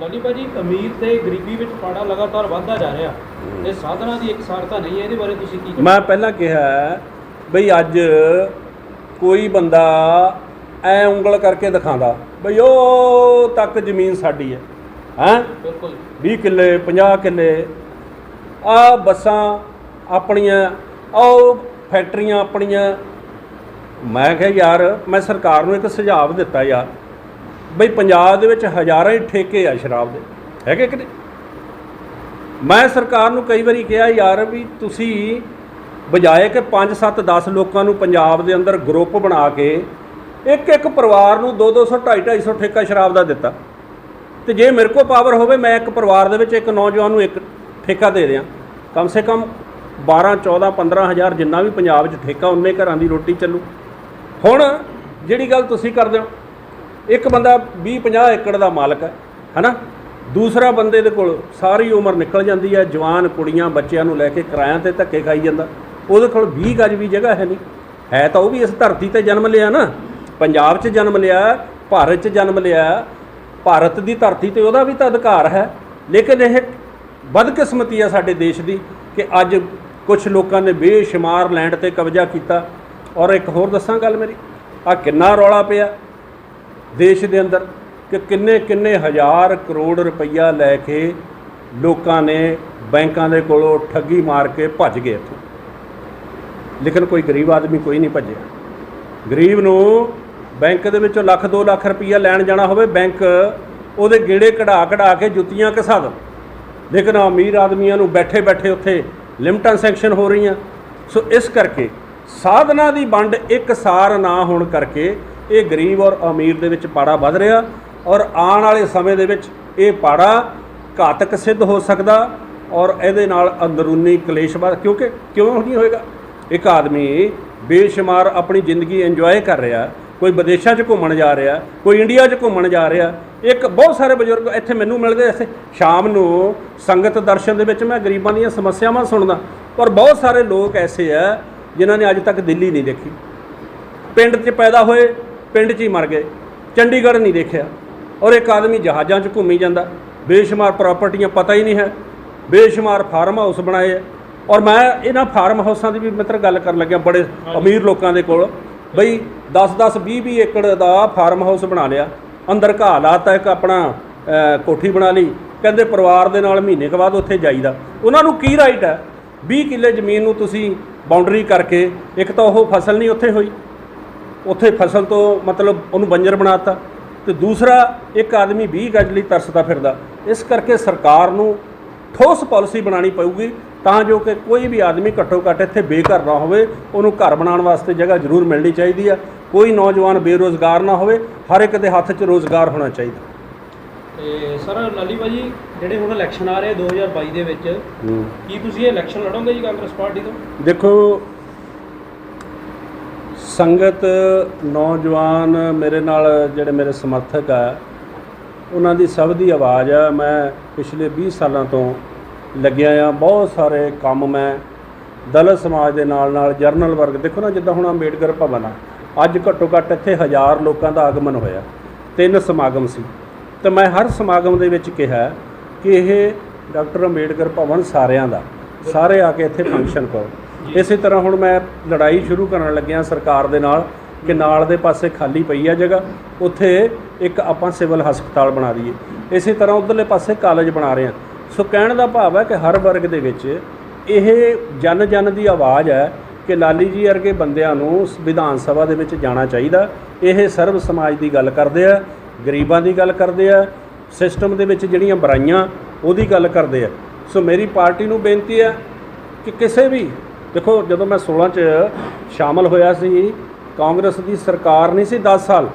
ਲਾਲੀ ਭਾਜੀ, ਅਮੀਰ ਤੇ ਗਰੀਬੀ ਵਿੱਚ ਪਾੜਾ ਲਗਾਤਾਰ ਵੱਧਦਾ ਜਾ ਰਿਹਾ, ਇਹ ਸਾਧਨਾਂ ਦੀ ਇਕਸਾਰਤਾ ਨਹੀਂ ਹੈ, ਇਹਦੇ ਬਾਰੇ ਤੁਸੀਂ ਕੀ? ਮੈਂ ਪਹਿਲਾਂ ਕਿਹਾ ਬਈ ਅੱਜ ਕੋਈ ਬੰਦਾ ਐ ਉਂਗਲ ਕਰਕੇ ਦਿਖਾਉਂਦਾ ਬਈ ਉਹ ਤੱਕ ਜ਼ਮੀਨ ਸਾਡੀ ਹੈ, ਹੈਂ, ਬਿਲਕੁਲ 20 ਕਿੱਲੇ 50 ਕਿੱਲੇ, ਆਹ ਬੱਸਾਂ ਆਪਣੀਆਂ, ਆਹ ਫੈਕਟਰੀਆਂ ਆਪਣੀਆਂ। ਮੈਂ ਕਿਹਾ ਯਾਰ, ਮੈਂ ਸਰਕਾਰ ਨੂੰ ਇੱਕ ਸੁਝਾਅ ਦਿੱਤਾ ਯਾਰ ਬਈ ਪੰਜਾਬ ਦੇ ਵਿੱਚ ਹਜ਼ਾਰਾਂ ਹੀ ਠੇਕੇ ਆ ਸ਼ਰਾਬ ਦੇ, ਹੈਗੇ ਕਿ ਨਹੀਂ। ਮੈਂ ਸਰਕਾਰ ਨੂੰ ਕਈ ਵਾਰੀ ਕਿਹਾ ਯਾਰ ਵੀ ਤੁਸੀਂ ਬਜਾਏ ਕਿ 5 7 10 ਲੋਕਾਂ ਨੂੰ ਪੰਜਾਬ ਦੇ ਅੰਦਰ ਗਰੁੱਪ ਬਣਾ ਕੇ ਇੱਕ ਪਰਿਵਾਰ ਨੂੰ 200 250 ਠੇਕਾ ਸ਼ਰਾਬ ਦਾ ਦਿੱਤਾ, ਤੇ ਜੇ ਮੇਰੇ ਕੋਲ ਪਾਵਰ ਹੋਵੇ ਮੈਂ ਇੱਕ ਪਰਿਵਾਰ ਦੇ ਵਿੱਚ ਇੱਕ ਨੌਜਵਾਨ ਨੂੰ ਇੱਕ ਠੇਕਾ ਦੇ ਦਿਆਂ, ਕਮ ਸੇ ਕਮ 12 14 15 ਹਜ਼ਾਰ ਜਿੰਨਾ ਵੀ ਪੰਜਾਬ 'ਚ ਠੇਕਾ, ਉਨੇ ਘਰਾਂ ਦੀ ਰੋਟੀ ਚੱਲੂ। ਹੁਣ ਜਿਹੜੀ ਗੱਲ ਤੁਸੀਂ ਕਰਦੇ ਹੋ, ਇੱਕ ਬੰਦਾ 20 50 ਏਕੜ ਦਾ ਮਾਲਕ ਹੈ ਨਾ, ਦੂਸਰਾ ਬੰਦੇ ਦੇ ਕੋਲ ਸਾਰੀ ਉਮਰ ਨਿਕਲ ਜਾਂਦੀ ਹੈ, ਜਵਾਨ ਕੁੜੀਆਂ ਬੱਚਿਆਂ ਨੂੰ ਲੈ ਕੇ ਕਿਰਾਇਆਂ 'ਤੇ ਧੱਕੇ ਖਾਈ ਜਾਂਦਾ, ਉਹਦੇ ਕੋਲ 20 ਗਜ ਵੀ ਜਗ੍ਹਾ ਹੈ ਨਹੀਂ। ਹੈ ਤਾਂ ਉਹ ਵੀ ਇਸ ਧਰਤੀ 'ਤੇ ਜਨਮ ਲਿਆ ਨਾ, ਪੰਜਾਬ 'ਚ ਜਨਮ ਲਿਆ, ਭਾਰਤ 'ਚ ਜਨਮ ਲਿਆ, ਭਾਰਤ ਦੀ ਧਰਤੀ 'ਤੇ ਉਹਦਾ ਵੀ ਤਾਂ ਅਧਿਕਾਰ ਹੈ। ਲੇਕਿਨ ਇਹ ਬਦਕਿਸਮਤੀ ਆ ਸਾਡੇ ਦੇਸ਼ ਦੀ ਕਿ ਅੱਜ ਕੁਝ ਲੋਕਾਂ ਨੇ ਬੇਸ਼ੁਮਾਰ ਲੈਂਡ 'ਤੇ ਕਬਜ਼ਾ ਕੀਤਾ। ਔਰ ਇੱਕ ਹੋਰ ਦੱਸਾਂ ਗੱਲ ਮੇਰੀ, ਆ ਕਿੰਨਾ ਰੌਲਾ ਪਿਆ ਦੇਸ਼ ਦੇ ਅੰਦਰ ਕਿ ਕਿੰਨੇ ਹਜ਼ਾਰ ਕਰੋੜ ਰੁਪਈਆ ਲੈ ਕੇ ਲੋਕਾਂ ਨੇ ਬੈਂਕਾਂ ਦੇ ਕੋਲੋਂ ਠੱਗੀ ਮਾਰ ਕੇ ਭੱਜ ਗਏ ਇੱਥੋਂ, ਲੇਕਿਨ ਕੋਈ ਗਰੀਬ ਆਦਮੀ ਕੋਈ ਨਹੀਂ ਭੱਜਿਆ। ਗਰੀਬ ਨੂੰ ਬੈਂਕ ਦੇ ਵਿੱਚੋਂ ਲੱਖ 2 ਲੱਖ ਰੁਪਈਆ ਲੈਣ ਜਾਣਾ ਹੋਵੇ, ਬੈਂਕ ਉਹਦੇ ਗੇੜੇ ਕਢਾ ਕੇ ਜੁੱਤੀਆਂ ਘਸਾ ਦਿੰਦਾ। ਲੇਕਿਨ ਅਮੀਰ ਆਦਮੀਆਂ ਨੂੰ ਬੈਠੇ ਬੈਠੇ ਉੱਥੇ ਲਿਮਟਾਂ ਸੈਂਕਸ਼ਨ ਹੋ ਰਹੀਆਂ। ਸੋ ਇਸ ਕਰਕੇ ਸਾਧਨਾਂ ਦੀ ਵੰਡ ਇੱਕਸਾਰ ਨਾ ਹੋਣ ਕਰਕੇ ਇਹ ਗਰੀਬ ਔਰ ਅਮੀਰ ਦੇ ਵਿੱਚ ਪਾੜਾ ਵੱਧ ਰਿਹਾ, ਔਰ ਆਉਣ ਵਾਲੇ ਸਮੇਂ ਦੇ ਵਿੱਚ ਇਹ ਪਾੜਾ ਘਾਤਕ ਸਿੱਧ ਹੋ ਸਕਦਾ, ਔਰ ਇਹਦੇ ਨਾਲ ਅੰਦਰੂਨੀ ਕਲੇਸ਼ ਵੱਧ। ਕਿਉਂਕਿ ਕਿਉਂ ਨਹੀਂ ਹੋਏਗਾ? ਇੱਕ ਆਦਮੀ ਬੇਸ਼ੁਮਾਰ ਆਪਣੀ ਜ਼ਿੰਦਗੀ ਇੰਜੋਏ ਕਰ ਰਿਹਾ, ਕੋਈ ਵਿਦੇਸ਼ਾਂ 'ਚ ਘੁੰਮਣ ਜਾ ਰਿਹਾ, ਕੋਈ ਇੰਡੀਆ 'ਚ ਘੁੰਮਣ ਜਾ ਰਿਹਾ। ਇੱਕ ਬਹੁਤ ਸਾਰੇ ਬਜ਼ੁਰਗ ਇੱਥੇ ਮੈਨੂੰ ਮਿਲਦੇ, ਇੱਥੇ ਸ਼ਾਮ ਨੂੰ ਸੰਗਤ ਦਰਸ਼ਨ ਦੇ ਵਿੱਚ ਮੈਂ ਗਰੀਬਾਂ ਦੀਆਂ ਸਮੱਸਿਆਵਾਂ ਸੁਣਦਾ, ਪਰ ਬਹੁਤ ਸਾਰੇ ਲੋਕ ਐਸੇ ਆ ਜਿਨ੍ਹਾਂ ਨੇ ਅੱਜ ਤੱਕ ਦਿੱਲੀ ਨਹੀਂ ਦੇਖੀ, ਪਿੰਡ 'ਚ ਪੈਦਾ ਹੋਏ ਪਿੰਡ 'ਚ ਹੀ ਮਰ ਗਏ, ਚੰਡੀਗੜ੍ਹ ਨਹੀਂ ਦੇਖਿਆ। ਔਰ ਇੱਕ ਆਦਮੀ ਜਹਾਜ਼ਾਂ 'ਚ ਘੁੰਮੀ ਜਾਂਦਾ, ਬੇਸ਼ੁਮਾਰ ਪ੍ਰਾਪਰਟੀਆਂ ਪਤਾ ਹੀ ਨਹੀਂ ਹੈ, ਬੇਸ਼ੁਮਾਰ ਫਾਰਮ ਹਾਊਸ ਬਣਾਏ ਆ। ਔਰ ਮੈਂ ਇਹਨਾਂ ਫਾਰਮ ਹਾਊਸਾਂ ਦੀ ਵੀ ਮਿੱਤਰ ਗੱਲ ਕਰਨ ਲੱਗਿਆ, ਬੜੇ ਅਮੀਰ ਲੋਕਾਂ ਦੇ ਕੋਲ ਬਈ 10-10 20-20 ਏਕੜ ਦਾ ਫਾਰਮ ਹਾਊਸ ਬਣਾ ਲਿਆ, ਅੰਦਰ ਘਾਹ ਲਾਤਾ, ਇੱਕ ਆਪਣਾ ਕੋਠੀ ਬਣਾ ਲਈ, ਕਹਿੰਦੇ ਪਰਿਵਾਰ ਦੇ ਨਾਲ ਮਹੀਨੇ ਕੁ ਬਾਅਦ ਉੱਥੇ ਜਾਈਦਾ। ਉਹਨਾਂ ਨੂੰ ਕੀ ਰਾਈਟ ਹੈ? 20 ਕਿੱਲੇ ਜ਼ਮੀਨ ਨੂੰ ਤੁਸੀਂ ਬਾਉਂਡਰੀ ਕਰਕੇ, ਇੱਕ ਤਾਂ ਉਹ ਫਸਲ ਨਹੀਂ ਉੱਥੇ ਹੋਈ, ਉੱਥੇ ਫਸਲ ਤੋਂ ਮਤਲਬ ਉਹਨੂੰ ਬੰਜਰ ਬਣਾਤਾ, ਤੇ ਦੂਸਰਾ ਇੱਕ ਆਦਮੀ 20 ਗਜ ਲਈ ਤਰਸਦਾ ਫਿਰਦਾ। ਇਸ ਕਰਕੇ ਸਰਕਾਰ ਨੂੰ ਠੋਸ ਪਾਲਿਸੀ ਬਣਾਉਣੀ ਪਊਗੀ ਤਾਂ ਜੋ ਕਿ ਕੋਈ ਵੀ ਆਦਮੀ ਘੱਟੋ ਘੱਟ ਇੱਥੇ ਬੇਘਰ ਨਾ ਹੋਵੇ, ਉਹਨੂੰ ਘਰ ਬਣਾਉਣ ਵਾਸਤੇ ਜਗ੍ਹਾ ਜ਼ਰੂਰ ਮਿਲਣੀ ਚਾਹੀਦੀ ਆ। ਕੋਈ ਨੌਜਵਾਨ ਬੇਰੁਜ਼ਗਾਰ ਨਾ ਹੋਵੇ, ਹਰ ਇੱਕ ਦੇ ਹੱਥ 'ਚ ਰੁਜ਼ਗਾਰ ਹੋਣਾ ਚਾਹੀਦਾ। ਤੇ ਸਰ ਲਾਲੀ ਭਾਜੀ, ਜਿਹੜੇ ਹੁਣ ਇਲੈਕਸ਼ਨ ਆ ਰਹੇ 2022 ਦੇ ਵਿੱਚ, ਕੀ ਤੁਸੀਂ ਇਹ ਇਲੈਕਸ਼ਨ ਲੜੋਗੇ ਜੀ ਕਾਂਗਰਸ ਪਾਰਟੀ ਤੋਂ? ਦੇਖੋ, ਸੰਗਤ ਨੌਜਵਾਨ ਮੇਰੇ ਨਾਲ ਜਿਹੜੇ ਮੇਰੇ ਸਮਰਥਕ ਆ, ਉਹਨਾਂ ਦੀ ਸਭ ਦੀ ਆਵਾਜ਼ ਆ। ਮੈਂ ਪਿਛਲੇ 20 ਸਾਲਾਂ ਤੋਂ ਲੱਗਿਆ ਆ, ਬਹੁਤ ਸਾਰੇ ਕੰਮ ਮੈਂ ਦਲਿਤ ਸਮਾਜ ਦੇ ਨਾਲ ਜਰਨਲ ਵਰਗ, ਦੇਖੋ ਨਾ ਜਿੱਦਾਂ ਹੁਣ ਅੰਬੇਡਕਰ ਭਵਨ ਆ, ਅੱਜ ਘੱਟੋ ਘੱਟ ਇੱਥੇ 1000 ਲੋਕਾਂ ਦਾ ਆਗਮਨ ਹੋਇਆ, 3 ਸਮਾਗਮ ਸੀ। ਤੇ ਮੈਂ ਹਰ ਸਮਾਗਮ ਦੇ ਵਿੱਚ ਕਿਹਾ ਕਿ ਇਹ ਡਾਕਟਰ ਅੰਬੇਡਕਰ ਭਵਨ ਸਾਰਿਆਂ ਦਾ, ਸਾਰੇ ਆ ਕੇ ਇੱਥੇ ਫੰਕਸ਼ਨ ਕਰੋ। ਇਸੇ ਤਰ੍ਹਾਂ ਹੁਣ ਮੈਂ ਲੜਾਈ ਸ਼ੁਰੂ ਕਰਨ ਲੱਗਿਆ ਸਰਕਾਰ ਦੇ ਨਾਲ ਕਿ ਨਾਲ ਦੇ ਪਾਸੇ ਖਾਲੀ ਪਈ ਆ ਜਗ੍ਹਾ, ਉੱਥੇ ਇੱਕ ਆਪਾਂ ਸਿਵਲ ਹਸਪਤਾਲ ਬਣਾ ਦਈਏ। ਇਸੇ ਤਰ੍ਹਾਂ ਉੱਧਰਲੇ ਪਾਸੇ ਕਾਲਜ ਬਣਾ ਰਹੇ ਹਾਂ। ਸੋ ਕਹਿਣ ਦਾ ਭਾਵ ਹੈ ਕਿ ਹਰ ਵਰਗ ਦੇ ਵਿੱਚ ਇਹ ਜਨ ਦੀ ਆਵਾਜ਼ ਹੈ ਕਿ ਲਾਲੀ ਜੀ ਵਰਗੇ ਬੰਦਿਆਂ ਨੂੰ ਵਿਧਾਨ ਸਭਾ ਦੇ ਵਿੱਚ ਜਾਣਾ ਚਾਹੀਦਾ। ਇਹ ਸਰਬ ਸਮਾਜ ਦੀ ਗੱਲ ਕਰਦੇ ਆ, ਗਰੀਬਾਂ ਦੀ ਗੱਲ ਕਰਦੇ ਆ, ਸਿਸਟਮ ਦੇ ਵਿੱਚ ਜਿਹੜੀਆਂ ਬੁਰਾਈਆਂ ਉਹਦੀ ਗੱਲ ਕਰਦੇ ਆ। ਸੋ ਮੇਰੀ ਪਾਰਟੀ ਨੂੰ ਬੇਨਤੀ ਹੈ ਕਿ ਕਿਸੇ ਵੀ, ਦੇਖੋ ਜਦੋਂ ਮੈਂ 16 'ਚ ਸ਼ਾਮਲ ਹੋਇਆ ਸੀ, ਕਾਂਗਰਸ ਦੀ ਸਰਕਾਰ ਨਹੀਂ ਸੀ 10 ਸਾਲ,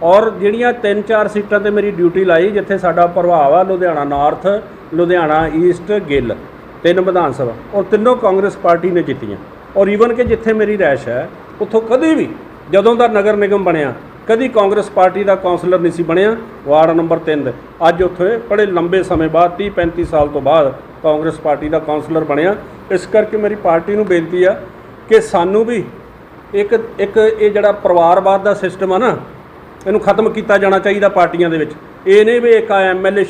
ਔਰ ਜਿਹੜੀਆਂ 3-4 ਸੀਟਾਂ 'ਤੇ ਮੇਰੀ ਡਿਊਟੀ ਲਾਈ, ਜਿੱਥੇ ਸਾਡਾ ਪ੍ਰਭਾਵ ਆ, ਲੁਧਿਆਣਾ ਨਾਰਥ, ਲੁਧਿਆਣਾ ਈਸਟ, ਗਿੱਲ, 3 ਵਿਧਾਨ ਸਭਾ, ਔਰ ਤਿੰਨੋਂ ਕਾਂਗਰਸ ਪਾਰਟੀ ਨੇ ਜਿੱਤੀਆਂ। ਔਰ ਈਵਨ ਕਿ ਜਿੱਥੇ ਮੇਰੀ ਰਿਹਾਇਸ਼ ਹੈ, ਉੱਥੋਂ ਕਦੇ ਵੀ ਜਦੋਂ ਦਾ ਨਗਰ ਨਿਗਮ ਬਣਿਆ ਕਦੀ ਕਾਂਗਰਸ ਪਾਰਟੀ ਦਾ ਕੌਂਸਲਰ ਨਹੀਂ ਸੀ ਬਣਿਆ, ਵਾਰਡ ਨੰਬਰ 3 ਦੇ। ਅੱਜ ਉੱਥੇ ਬੜੇ ਲੰਬੇ ਸਮੇਂ ਬਾਅਦ 30-35 ਸਾਲ ਤੋਂ ਬਾਅਦ ਕਾਂਗਰਸ ਪਾਰਟੀ ਦਾ ਕੌਂਸਲਰ ਬਣਿਆ। ਇਸ ਕਰਕੇ ਮੇਰੀ ਪਾਰਟੀ ਨੂੰ ਬੇਨਤੀ ਆ ਕਿ ਸਾਨੂੰ ਵੀ ਇੱਕ ਇਹ ਜਿਹੜਾ ਪਰਿਵਾਰਵਾਦ ਦਾ ਸਿਸਟਮ ਆ ਨਾ, ਇਹਨੂੰ ਖਤਮ ਕੀਤਾ ਜਾਣਾ ਚਾਹੀਦਾ ਪਾਰਟੀਆਂ ਦੇ ਵਿੱਚ। ਇਹ ਨਹੀਂ ਵੀ ਇੱਕ ਐਮਐਲਏ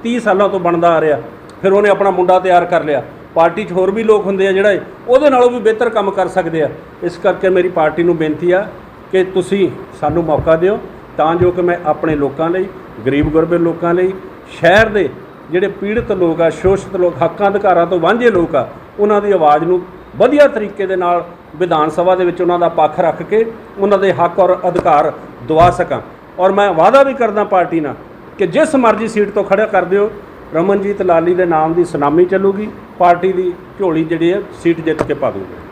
30 ਸਾਲਾਂ ਤੋਂ ਬਣਦਾ ਆ ਰਿਹਾ, ਫਿਰ ਉਹਨੇ ਆਪਣਾ ਮੁੰਡਾ ਤਿਆਰ ਕਰ ਲਿਆ। ਪਾਰਟੀ 'ਚ ਹੋਰ ਵੀ ਲੋਕ ਹੁੰਦੇ ਆ ਜਿਹੜੇ ਉਹਦੇ ਨਾਲੋਂ ਵੀ ਬਿਹਤਰ ਕੰਮ ਕਰ ਸਕਦੇ ਆ। ਇਸ ਕਰਕੇ ਮੇਰੀ ਪਾਰਟੀ ਨੂੰ ਬੇਨਤੀ ਆ ਕਿ ਤੁਸੀਂ ਸਾਨੂੰ ਮੌਕਾ ਦਿਓ ਤਾਂ ਜੋ ਕਿ ਮੈਂ ਆਪਣੇ ਲੋਕਾਂ ਲਈ, ਗਰੀਬ ਗੁਰਬੇ ਲੋਕਾਂ ਲਈ, ਸ਼ਹਿਰ ਦੇ ਜਿਹੜੇ ਪੀੜਤ ਲੋਕ ਆ, ਸ਼ੋਸ਼ਿਤ ਲੋਕ, ਹੱਕਾਂ ਅਧਿਕਾਰਾਂ ਤੋਂ ਵਾਂਝੇ ਲੋਕ ਆ, ਉਹਨਾਂ ਦੀ ਆਵਾਜ਼ ਨੂੰ ਵਧੀਆ ਤਰੀਕੇ ਦੇ ਨਾਲ ਵਿਧਾਨ ਸਭਾ ਦੇ ਵਿੱਚ ਉਹਨਾਂ ਦਾ ਪੱਖ ਰੱਖ ਕੇ ਉਹਨਾਂ ਦੇ ਹੱਕ ਔਰ ਅਧਿਕਾਰ ਦਵਾ ਸਕਾਂ। ਔਰ ਮੈਂ ਵਾਅਦਾ ਵੀ ਕਰਦਾ ਪਾਰਟੀ ਨਾਲ ਕਿ ਜਿਸ ਮਰਜ਼ੀ ਸੀਟ ਤੋਂ ਖੜਾ ਕਰ ਦਿਓ, ਰਮਨਜੀਤ ਲਾਲੀ ਦੇ ਨਾਮ ਦੀ ਸੁਨਾਮੀ ਚੱਲੂਗੀ, ਪਾਰਟੀ ਦੀ ਝੋਲੀ ਜਿਹੜੀ ਹੈ ਸੀਟ ਜਿੱਤ ਕੇ ਪਾ ਦੂੰਗੇ।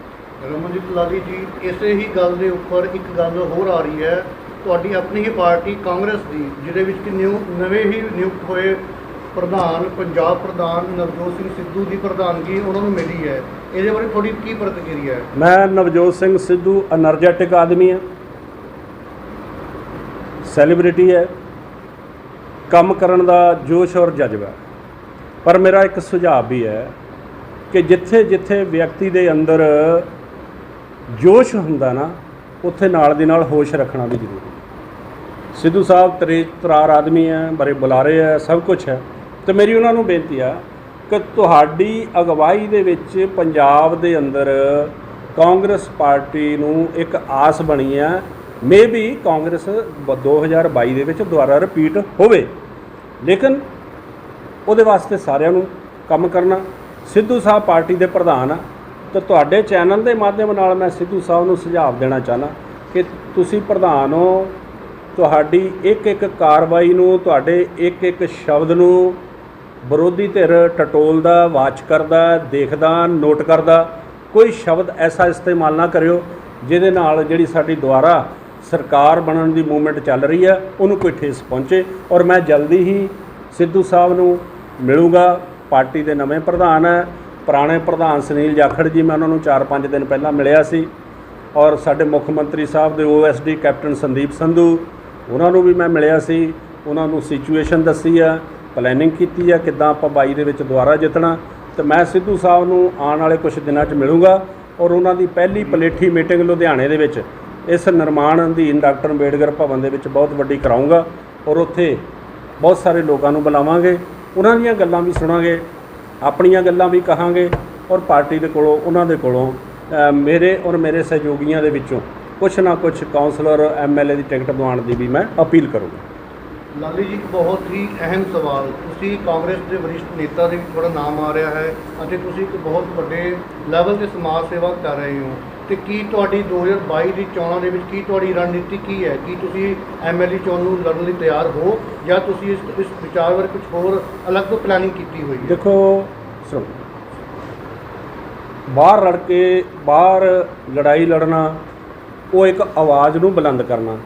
ਰਮਨਜੀਤ ਲਾਲੀ ਜੀ, ਇਸੇ ਹੀ ਗੱਲ ਦੇ ਉੱਪਰ ਇੱਕ ਗੱਲ ਹੋਰ ਆ ਰਹੀ ਹੈ, ਤੁਹਾਡੀ ਆਪਣੀ ਹੀ ਪਾਰਟੀ ਕਾਂਗਰਸ ਦੀ, ਜਿਹਦੇ ਵਿੱਚ ਕਿ ਨਵੇਂ ਹੀ ਨਿਯੁਕਤ ਹੋਏ ਪ੍ਰਧਾਨ, ਪੰਜਾਬ ਪ੍ਰਧਾਨ ਨਵਜੋਤ ਸਿੰਘ ਸਿੱਧੂ ਦੀ ਪ੍ਰਧਾਨਗੀ ਉਹਨਾਂ ਨੂੰ ਮਿਲੀ ਹੈ। ਇਹਦੇ ਬਾਰੇ ਤੁਹਾਡੀ ਕੀ ਪ੍ਰਤੀਕਿਰਿਆ ਹੈ? ਮੈਂ ਨਵਜੋਤ ਸਿੰਘ ਸਿੱਧੂ ਐਨਰਜੈਟਿਕ ਆਦਮੀ ਹੈ, ਸੈਲੀਬ੍ਰਿਟੀ ਹੈ, ਕੰਮ ਕਰਨ ਦਾ ਜੋਸ਼ ਔਰ ਜਜ਼ਬਾ। ਪਰ ਮੇਰਾ ਇੱਕ ਸੁਝਾਅ ਵੀ ਹੈ ਕਿ ਜਿੱਥੇ ਜਿੱਥੇ ਵਿਅਕਤੀ ਦੇ ਅੰਦਰ ਜੋਸ਼ ਹੁੰਦਾ ਨਾ, ਉੱਥੇ ਨਾਲ ਦੀ ਨਾਲ ਹੋਸ਼ ਰੱਖਣਾ ਵੀ ਜ਼ਰੂਰੀ ਹੈ। ਸਿੱਧੂ ਸਾਹਿਬ ਤੇਜ਼ ਤਰਾਰ ਆਦਮੀ ਹੈ, ਬੜੇ ਬੁਲਾਰੇ ਹੈ, ਸਭ ਕੁਝ ਹੈ। ਤੇ ਮੇਰੀ ਉਹਨਾਂ ਨੂੰ ਬੇਨਤੀ ਆ ਕਿ ਤੁਹਾਡੀ ਅਗਵਾਈ ਦੇ ਵਿੱਚ ਪੰਜਾਬ ਦੇ ਅੰਦਰ ਕਾਂਗਰਸ ਪਾਰਟੀ ਨੂੰ ਇੱਕ ਆਸ ਬਣੀ ਆ, ਮੇ ਵੀ ਕਾਂਗਰਸ 2022 ਦੇ ਵਿੱਚ ਦੁਬਾਰਾ ਰਿਪੀਟ ਹੋਵੇ, ਲੇਕਿਨ ਉਹਦੇ ਵਾਸਤੇ ਸਾਰਿਆਂ ਨੂੰ ਕੰਮ ਕਰਨਾ। ਸਿੱਧੂ ਸਾਹਿਬ ਪਾਰਟੀ ਦੇ ਪ੍ਰਧਾਨ ਆ, ਤਾਂ ਤੁਹਾਡੇ ਚੈਨਲ ਦੇ ਮਾਧਿਅਮ ਨਾਲ ਮੈਂ ਸਿੱਧੂ ਸਾਹਿਬ ਨੂੰ ਸੁਝਾਅ ਦੇਣਾ ਚਾਹੁੰਦਾ ਕਿ ਤੁਸੀਂ ਪ੍ਰਧਾਨ ਹੋ, ਤੁਹਾਡੀ ਇੱਕ ਇੱਕ ਕਾਰਵਾਈ ਨੂੰ, ਤੁਹਾਡੇ ਇੱਕ ਇੱਕ ਸ਼ਬਦ ਨੂੰ ਵਿਰੋਧੀ ਧਿਰ ਟਟੋਲਦਾ, ਵਾਚ ਕਰਦਾ, ਦੇਖਦਾ, ਨੋਟ ਕਰਦਾ। ਕੋਈ ਸ਼ਬਦ ਐਸਾ ਇਸਤੇਮਾਲ ਨਾ ਕਰਿਓ ਜਿਹਦੇ ਨਾਲ ਜਿਹੜੀ ਸਾਡੀ ਦੁਆਰਾ ਸਰਕਾਰ ਬਣਨ ਦੀ ਮੂਵਮੈਂਟ ਚੱਲ ਰਹੀ ਹੈ ਉਹਨੂੰ ਕੋਈ ਠੇਸ ਪਹੁੰਚੇ। ਔਰ ਮੈਂ ਜਲਦੀ ਹੀ ਸਿੱਧੂ ਸਾਹਿਬ ਨੂੰ ਮਿਲੂੰਗਾ। ਪਾਰਟੀ ਦੇ ਨਵੇਂ ਪ੍ਰਧਾਨ ਹੈ, ਪੁਰਾਣੇ ਪ੍ਰਧਾਨ ਸੁਨੀਲ ਜਾਖੜ ਜੀ, ਮੈਂ ਉਹਨਾਂ ਨੂੰ 4-5 ਦਿਨ ਪਹਿਲਾਂ ਮਿਲਿਆ ਸੀ। ਔਰ ਸਾਡੇ ਮੁੱਖ ਮੰਤਰੀ ਸਾਹਿਬ ਦੇ OSD ਕੈਪਟਨ ਸੰਦੀਪ ਸੰਧੂ, ਉਹਨਾਂ ਨੂੰ ਵੀ ਮੈਂ ਮਿਲਿਆ ਸੀ। ਉਹਨਾਂ ਨੂੰ ਸਿਚੁਏਸ਼ਨ ਦੱਸੀ ਆ, ਪਲੈਨਿੰਗ ਕੀਤੀ ਆ ਕਿੱਦਾਂ ਆਪਾਂ 22 ਦੇ ਵਿੱਚ ਦੁਬਾਰਾ ਜਿੱਤਣਾ। ਤੇ ਮੈਂ ਸਿੱਧੂ ਸਾਹਿਬ ਨੂੰ ਆਉਣ ਵਾਲੇ ਕੁਝ ਦਿਨਾਂ 'ਚ ਮਿਲੂੰਗਾ ਔਰ ਉਹਨਾਂ ਦੀ ਪਹਿਲੀ ਪਲੇਠੀ ਮੀਟਿੰਗ ਲੁਧਿਆਣੇ ਦੇ ਵਿੱਚ ਇਸ ਨਿਰਮਾਣ ਅਧੀਨ ਡਾਕਟਰ ਅੰਬੇਡਕਰ ਭਵਨ ਦੇ ਵਿੱਚ ਬਹੁਤ ਵੱਡੀ ਕਰਾਊਂਗਾ। ਔਰ ਉੱਥੇ ਬਹੁਤ ਸਾਰੇ ਲੋਕਾਂ ਨੂੰ ਬੁਲਾਵਾਂਗੇ, ਉਹਨਾਂ ਦੀਆਂ ਗੱਲਾਂ ਵੀ ਸੁਣਾਂਗੇ, ਆਪਣੀਆਂ ਗੱਲਾਂ ਵੀ ਕਹਾਂਗੇ। ਔਰ ਪਾਰਟੀ ਦੇ ਕੋਲੋਂ, ਉਹਨਾਂ ਦੇ ਕੋਲੋਂ ਮੇਰੇ ਔਰ ਮੇਰੇ ਸਹਿਯੋਗੀਆਂ ਦੇ ਵਿੱਚੋਂ ਕੁਛ ਨਾ ਕੁਛ ਕਾਉਂਸਲਰ MLA ਦੀ ਟਿਕਟ ਦਿਵਾਉਣ ਦੀ ਵੀ ਮੈਂ ਅਪੀਲ ਕਰੂੰਗਾ। ਲਾਲੀ ਜੀ, ਇੱਕ ਬਹੁਤ ਹੀ ਅਹਿਮ ਸਵਾਲ, ਤੁਸੀਂ ਕਾਂਗਰਸ ਦੇ ਵਰਿਸ਼ਠ ਨੇਤਾ ਦੇ ਵਿੱਚ ਤੁਹਾਡਾ ਨਾਮ ਆ ਰਿਹਾ ਹੈ ਅਤੇ ਤੁਸੀਂ ਇੱਕ ਬਹੁਤ ਵੱਡੇ ਲੈਵਲ 'ਤੇ ਸਮਾਜ ਸੇਵਾ ਕਰ ਰਹੇ ਹੋ, ਤੇ ਕੀ ਤੁਹਾਡੀ 2022 ਦੀ ਚੋਣਾਂ ਦੇ ਵਿੱਚ ਕੀ ਤੁਹਾਡੀ ਰਣਨੀਤੀ ਕੀ ਹੈ? ਕੀ ਤੁਸੀਂ MLA ਚੋਣ ਨੂੰ ਲੜਨ ਲਈ ਤਿਆਰ ਹੋ ਜਾਂ ਤੁਸੀਂ ਇਸ ਵਿਚਾਰ ਬਾਰੇ ਕੁਝ ਹੋਰ ਅਲੱਗ ਤੋਂ ਪਲੈਨਿੰਗ ਕੀਤੀ ਹੋਈ ਹੈ? ਦੇਖੋ ਸੁਣੋ, ਬਾਹਰ ਲੜ ਕੇ, ਬਾਹਰ ਲੜਾਈ ਲੜਨਾ ਉਹ ਇੱਕ ਆਵਾਜ਼ ਨੂੰ ਬੁਲੰਦ ਕਰਨਾ।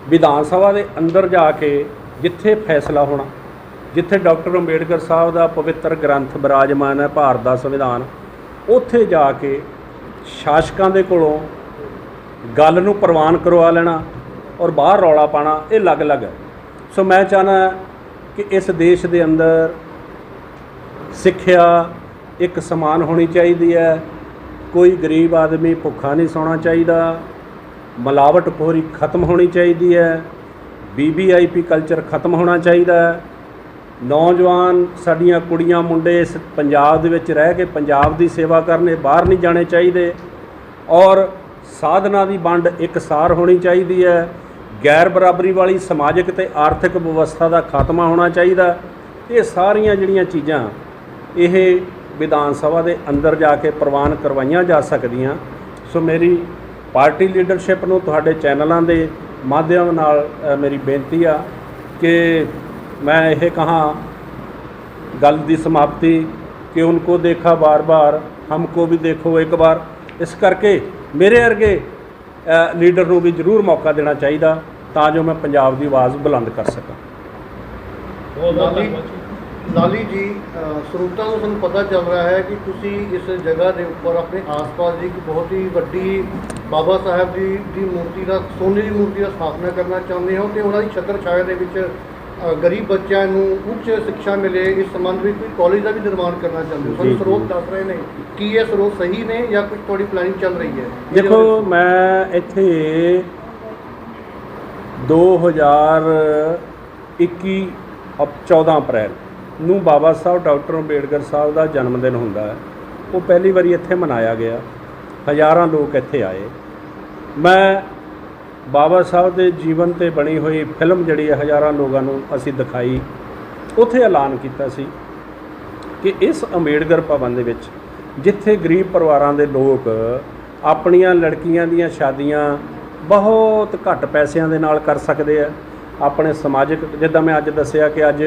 ਵਿਧਾਨ ਸਭਾ ਦੇ ਅੰਦਰ ਜਾ ਕੇ ਜਿੱਥੇ ਫੈਸਲਾ ਹੋਣਾ, ਜਿੱਥੇ ਡਾਕਟਰ ਅੰਬੇਡਕਰ ਸਾਹਿਬ ਦਾ ਪਵਿੱਤਰ ਗ੍ਰੰਥ ਬਿਰਾਜਮਾਨ ਹੈ, ਭਾਰਤ ਦਾ ਸੰਵਿਧਾਨ, ਉੱਥੇ ਜਾ ਕੇ ਸ਼ਾਸਕਾਂ ਦੇ ਕੋਲੋਂ ਗੱਲ ਨੂੰ ਪ੍ਰਵਾਨ ਕਰਵਾ ਲੈਣਾ ਔਰ ਬਾਹਰ ਰੌਲਾ ਪਾਉਣਾ, ਇਹ ਅਲੱਗ-ਅਲੱਗ ਹੈ। ਸੋ ਮੈਂ ਚਾਹੁੰਦਾ ਕਿ ਇਸ ਦੇਸ਼ ਦੇ ਅੰਦਰ ਸਿੱਖਿਆ ਇੱਕ ਸਮਾਨ ਹੋਣੀ ਚਾਹੀਦੀ ਹੈ। ਕੋਈ ਗਰੀਬ ਆਦਮੀ ਭੁੱਖਾ ਨਹੀਂ ਸੌਣਾ ਚਾਹੀਦਾ। ਮਿਲਾਵਟਖੋਰੀ ਖਤਮ ਹੋਣੀ ਚਾਹੀਦੀ ਹੈ। BBIP ਕਲਚਰ ਖਤਮ ਹੋਣਾ ਚਾਹੀਦਾ ਹੈ। ਨੌਜਵਾਨ ਸਾਡੀਆਂ ਕੁੜੀਆਂ ਮੁੰਡੇ ਇਸ ਪੰਜਾਬ ਦੇ ਵਿੱਚ ਰਹਿ ਕੇ ਪੰਜਾਬ ਦੀ ਸੇਵਾ ਕਰਨੇ, ਬਾਹਰ ਨਹੀਂ ਜਾਣੇ ਚਾਹੀਦੇ। ਔਰ ਸਾਧਨਾਂ ਦੀ ਵੰਡ ਇਕਸਾਰ ਹੋਣੀ ਚਾਹੀਦੀ ਹੈ। ਗੈਰ ਬਰਾਬਰੀ ਵਾਲੀ ਸਮਾਜਿਕ ਤੇ ਆਰਥਿਕ ਵਿਵਸਥਾ ਦਾ ਖਾਤਮਾ ਹੋਣਾ ਚਾਹੀਦਾ। ਇਹ ਸਾਰੀਆਂ ਜਿਹੜੀਆਂ ਚੀਜ਼ਾਂ ਇਹ ਵਿਧਾਨ ਸਭਾ ਦੇ ਅੰਦਰ ਜਾ ਕੇ ਪ੍ਰਵਾਨ ਕਰਵਾਈਆਂ ਜਾ ਸਕਦੀਆਂ। ਸੋ ਮੇਰੀ ਪਾਰਟੀ ਲੀਡਰਸ਼ਿਪ ਨੂੰ ਤੁਹਾਡੇ ਚੈਨਲਾਂ ਦੇ ਮਾਧਿਅਮ ਨਾਲ ਮੇਰੀ ਬੇਨਤੀ ਆ ਕਿ मैं ये कहाँ गल की समाप्ति कि उनको देखा बार बार, हमको भी देखो एक बार। इस करके मेरे वर्गे लीडर को भी जरूर मौका देना चाहिए ਤਾਂ ਜੋ ਮੈਂ ਪੰਜਾਬ ਦੀ ਆਵਾਜ਼ ਬੁਲੰਦ ਕਰ ਸਕਾਂ। ਲਾਲੀ ਜੀ, ਸਰੋਤਾਂ ਨੂੰ ਸਾਨੂੰ ਪਤਾ ਚੱਲ ਰਿਹਾ ਹੈ ਕਿ ਤੁਸੀਂ ਇਸ ਜਗ੍ਹਾ ਦੇ ਉੱਪਰ ਆਪਣੇ ਆਸ-ਪਾਸ ਦੀ ਇੱਕ ਬਹੁਤ ਹੀ ਵੱਡੀ ਬਾਬਾ ਸਾਹਿਬ ਦੀ ਮੂਰਤੀ ਦਾ, ਸੋਨੇ ਦੀ ਮੂਰਤੀ ਦਾ ਸਥਾਪਨਾ ਕਰਨਾ ਚਾਹੁੰਦੇ ਹੋ ਤੇ ਉਹਨਾਂ ਦੀ ਛਤਰ ਛਾਇਆ ਦੇ ਵਿੱਚ ਗਰੀਬ ਬੱਚਿਆਂ ਨੂੰ ਉੱਚ ਸਿੱਖਿਆ ਮਿਲੇ, ਇਸ ਸੰਬੰਧ ਵਿੱਚ ਕੋਈ ਕਾਲਜ ਦਾ ਵੀ ਨਿਰਮਾਣ ਕਰਨਾ ਚਾਹੁੰਦੇ ਹੋ। ਸਾਨੂੰ ਸਰੋਤ ਦੱਸ ਰਹੇ ਨੇ, ਕੀ ਇਹ ਸਰੋਤ ਸਹੀ ਨੇ ਜਾਂ ਕੁਝ ਤੁਹਾਡੀ ਪਲੈਨਿੰਗ ਚੱਲ ਰਹੀ ਹੈ? ਦੇਖੋ, ਮੈਂ ਇੱਥੇ 2021 14 ਅਪ੍ਰੈਲ ਨੂੰ ਬਾਬਾ ਸਾਹਿਬ ਡਾਕਟਰ ਅੰਬੇਡਕਰ ਸਾਹਿਬ ਦਾ ਜਨਮ ਦਿਨ ਹੁੰਦਾ ਹੈ। ਉਹ ਪਹਿਲੀ ਵਾਰੀ ਇੱਥੇ ਮਨਾਇਆ ਗਿਆ, ਹਜ਼ਾਰਾਂ ਲੋਕ ਇੱਥੇ ਆਏ। ਮੈਂ ਬਾਬਾ ਸਾਹਿਬ ਦੇ ਜੀਵਨ 'ਤੇ ਬਣੀ ਹੋਈ ਫਿਲਮ ਜਿਹੜੀ ਹੈ ਹਜ਼ਾਰਾਂ ਲੋਕਾਂ ਨੂੰ ਅਸੀਂ ਦਿਖਾਈ। ਉੱਥੇ ਐਲਾਨ ਕੀਤਾ ਸੀ ਕਿ ਇਸ ਅੰਬੇਡਕਰ ਭਵਨ ਦੇ ਵਿੱਚ ਜਿੱਥੇ ਗਰੀਬ ਪਰਿਵਾਰਾਂ ਦੇ ਲੋਕ ਆਪਣੀਆਂ ਲੜਕੀਆਂ ਦੀਆਂ ਸ਼ਾਦੀਆਂ ਬਹੁਤ ਘੱਟ ਪੈਸਿਆਂ ਦੇ ਨਾਲ ਕਰ ਸਕਦੇ ਆ, ਆਪਣੇ ਸਮਾਜਿਕ, ਜਿੱਦਾਂ ਮੈਂ ਅੱਜ ਦੱਸਿਆ ਕਿ ਅੱਜ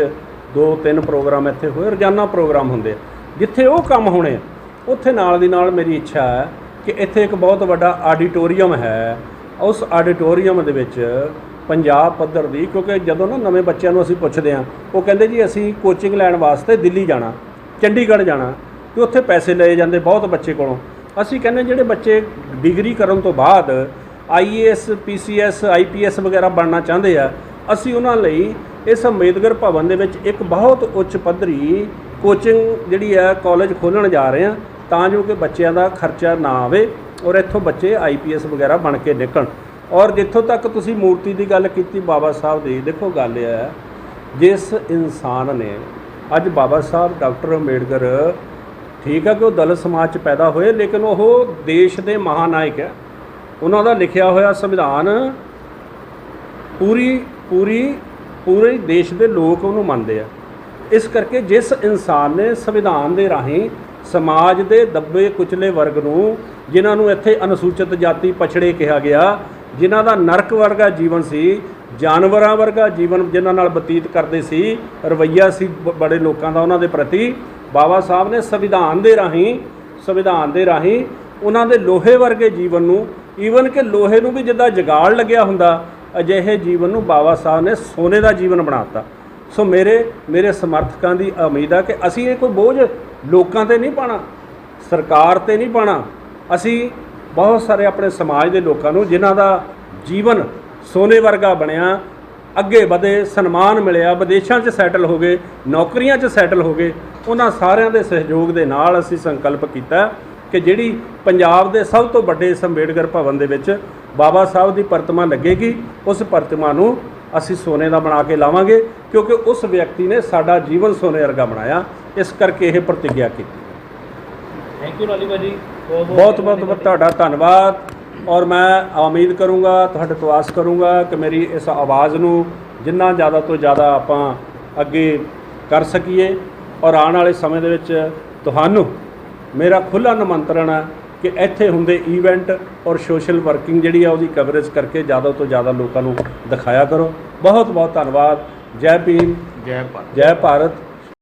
2-3 ਪ੍ਰੋਗਰਾਮ ਇੱਥੇ ਹੋਏ, ਰੋਜ਼ਾਨਾ ਪ੍ਰੋਗਰਾਮ ਹੁੰਦੇ ਆ, ਜਿੱਥੇ ਉਹ ਕੰਮ ਹੋਣੇ ਆ ਉੱਥੇ ਨਾਲ ਦੀ ਨਾਲ ਮੇਰੀ ਇੱਛਾ ਹੈ ਕਿ ਇੱਥੇ ਇੱਕ ਬਹੁਤ ਵੱਡਾ ਆਡੀਟੋਰੀਅਮ ਹੈ। ਉਸ ਆਡੀਟੋਰੀਅਮ ਦੇ ਵਿੱਚ ਪੰਜਾਬ ਪੱਧਰ ਦੀ, ਕਿਉਂਕਿ ਜਦੋਂ ਨਾ ਨਵੇਂ ਬੱਚਿਆਂ ਨੂੰ ਅਸੀਂ ਪੁੱਛਦੇ ਹਾਂ, ਉਹ ਕਹਿੰਦੇ ਜੀ ਅਸੀਂ ਕੋਚਿੰਗ ਲੈਣ ਵਾਸਤੇ ਦਿੱਲੀ ਜਾਣਾ, ਚੰਡੀਗੜ੍ਹ ਜਾਣਾ, ਅਤੇ ਉੱਥੇ ਪੈਸੇ ਲਏ ਜਾਂਦੇ ਬਹੁਤ ਬੱਚੇ ਕੋਲੋਂ। ਅਸੀਂ ਕਹਿੰਦੇ ਜਿਹੜੇ ਬੱਚੇ ਡਿਗਰੀ ਕਰਨ ਤੋਂ ਬਾਅਦ IAS PCS IPS ਵਗੈਰਾ ਬਣਨਾ ਚਾਹੁੰਦੇ ਆ, ਅਸੀਂ ਉਹਨਾਂ ਲਈ ਇਸ ਅੰਬੇਦਕਰ ਭਵਨ ਦੇ ਵਿੱਚ ਇੱਕ ਬਹੁਤ ਉੱਚ ਪੱਧਰੀ ਕੋਚਿੰਗ ਜਿਹੜੀ ਹੈ ਕਾਲਜ ਖੋਲ੍ਹਣ ਜਾ ਰਹੇ ਹਾਂ, ਤਾਂ ਜੋ ਕਿ ਬੱਚਿਆਂ ਦਾ ਖਰਚਾ ਨਾ ਆਵੇ ਔਰ ਇੱਥੋਂ ਬੱਚੇ IPS ਵਗੈਰਾ ਬਣ ਕੇ ਨਿਕਲਣ। ਔਰ ਜਿੱਥੋਂ ਤੱਕ ਤੁਸੀਂ ਮੂਰਤੀ ਦੀ ਗੱਲ ਕੀਤੀ ਬਾਬਾ ਸਾਹਿਬ ਦੀ, ਦੇਖੋ ਗੱਲ ਇਹ ਹੈ, ਜਿਸ ਇਨਸਾਨ ਨੇ ਅੱਜ ਬਾਬਾ ਸਾਹਿਬ ਡਾਕਟਰ ਅੰਬੇਡਕਰ, ਠੀਕ ਹੈ ਕਿ ਉਹ ਦਲਿਤ ਸਮਾਜ 'ਚ ਪੈਦਾ ਹੋਏ, ਲੇਕਿਨ ਉਹ ਦੇਸ਼ ਦੇ ਮਹਾਨਾਇਕ ਹੈ। ਉਹਨਾਂ ਦਾ ਲਿਖਿਆ ਹੋਇਆ ਸੰਵਿਧਾਨ ਪੂਰੇ ਦੇਸ਼ ਦੇ ਲੋਕ ਉਹਨੂੰ ਮੰਨਦੇ ਆ। ਇਸ ਕਰਕੇ ਜਿਸ ਇਨਸਾਨ ਨੇ ਸੰਵਿਧਾਨ ਦੇ ਰਾਹੀਂ ਸਮਾਜ ਦੇ ਦੱਬੇ ਕੁਚਲੇ ਵਰਗ ਨੂੰ, ਜਿਨ੍ਹਾਂ ਨੂੰ ਇੱਥੇ ਅਨੁਸੂਚਿਤ ਜਾਤੀ ਪਛੜੇ ਕਿਹਾ ਗਿਆ, ਜਿਨ੍ਹਾਂ ਦਾ ਨਰਕ ਵਰਗਾ ਜੀਵਨ ਸੀ, ਜਾਨਵਰਾਂ ਵਰਗਾ ਜੀਵਨ ਜਿਨ੍ਹਾਂ ਨਾਲ ਬਤੀਤ ਕਰਦੇ ਸੀ, ਰਵੱਈਆ ਸੀ ਬੜੇ ਲੋਕਾਂ ਦਾ ਉਹਨਾਂ ਦੇ ਪ੍ਰਤੀ, ਬਾਬਾ ਸਾਹਿਬ ਨੇ ਸੰਵਿਧਾਨ ਦੇ ਰਾਹੀਂ ਉਹਨਾਂ ਦੇ ਲੋਹੇ ਵਰਗੇ ਜੀਵਨ ਨੂੰ, ਈਵਨ ਕਿ ਲੋਹੇ ਨੂੰ ਵੀ ਜਿੱਦਾਂ ਜਗਾੜ ਲੱਗਿਆ ਹੁੰਦਾ, ਅਜਿਹੇ ਜੀਵਨ ਨੂੰ ਬਾਬਾ ਸਾਹਿਬ ਨੇ ਸੋਨੇ ਦਾ ਜੀਵਨ ਬਣਾਤਾ। ਸੋ ਮੇਰੇ ਸਮਰਥਕਾਂ ਦੀ ਉਮੀਦ ਆ ਕਿ ਅਸੀਂ ਇਹ ਕੋਈ ਬੋਝ ਲੋਕਾਂ ਤੇ ਨਹੀਂ ਪਾਣਾ, ਸਰਕਾਰ ਤੇ ਨਹੀਂ ਪਾਣਾ। ਅਸੀਂ ਬਹੁਤ ਸਾਰੇ ਆਪਣੇ ਸਮਾਜ ਦੇ ਲੋਕਾਂ ਨੂੰ, ਜਿਨ੍ਹਾਂ ਦਾ ਜੀਵਨ ਸੋਨੇ ਵਰਗਾ ਬਣਿਆ, ਅੱਗੇ ਵਧੇ, ਸਨਮਾਨ ਮਿਲਿਆ, ਵਿਦੇਸ਼ਾਂ 'ਚ ਸੈਟਲ ਹੋ ਗਏ, ਨੌਕਰੀਆਂ 'ਚ ਸੈਟਲ ਹੋ ਗਏ, ਉਹਨਾਂ ਸਾਰਿਆਂ ਦੇ ਸਹਿਯੋਗ ਦੇ ਨਾਲ ਅਸੀਂ ਸੰਕਲਪ ਕੀਤਾ ਕਿ ਜਿਹੜੀ ਪੰਜਾਬ ਦੇ ਸਭ ਤੋਂ ਵੱਡੇ ਅੰਬੇਡਕਰ ਭਵਨ ਦੇ ਵਿੱਚ ਬਾਬਾ ਸਾਹਿਬ ਦੀ ਪ੍ਰਤਿਮਾ ਲੱਗੇਗੀ, ਉਸ ਪ੍ਰਤਿਮਾ ਨੂੰ ਅਸੀਂ ਸੋਨੇ ਦਾ ਬਣਾ ਕੇ ਲਾਵਾਂਗੇ, ਕਿਉਂਕਿ ਉਸ ਵਿਅਕਤੀ ਨੇ ਸਾਡਾ ਜੀਵਨ ਸੋਨੇ ਵਰਗਾ ਬਣਾਇਆ। ਇਸ ਕਰਕੇ ਇਹ ਪ੍ਰਤਿੱਗਿਆ ਕੀਤੀ। ਥੈਂਕ ਯੂ ਲਾਲੀ ਭਾਜੀ, ਬਹੁਤ ਤੁਹਾਡਾ ਧੰਨਵਾਦ। ਔਰ ਮੈਂ ਉਮੀਦ ਕਰੂੰਗਾ, ਤੁਹਾਡੇ ਤੋਂ ਆਸ ਕਰੂੰਗਾ ਕਿ ਮੇਰੀ ਇਸ ਆਵਾਜ਼ ਨੂੰ ਜਿੰਨਾ ਜ਼ਿਆਦਾ ਤੋਂ ਜ਼ਿਆਦਾ ਆਪਾਂ ਅੱਗੇ ਕਰ ਸਕੀਏ। ਔਰ ਆਉਣ ਵਾਲੇ ਸਮੇਂ ਦੇ ਵਿੱਚ ਤੁਹਾਨੂੰ ਮੇਰਾ ਖੁੱਲ੍ਹਾ ਨਿਮੰਤਰਣ ਹੈ ਕਿ ਇੱਥੇ ਹੁੰਦੇ ਈਵੈਂਟ ਔਰ ਸੋਸ਼ਲ ਵਰਕਿੰਗ ਜਿਹੜੀ ਆ ਉਹਦੀ ਕਵਰੇਜ ਕਰਕੇ ਜ਼ਿਆਦਾ ਤੋਂ ਜ਼ਿਆਦਾ ਲੋਕਾਂ ਨੂੰ ਦਿਖਾਇਆ ਕਰੋ। ਬਹੁਤ ਧੰਨਵਾਦ। ਜੈ ਭੀਮ, ਜੈ ਭਾਰਤ।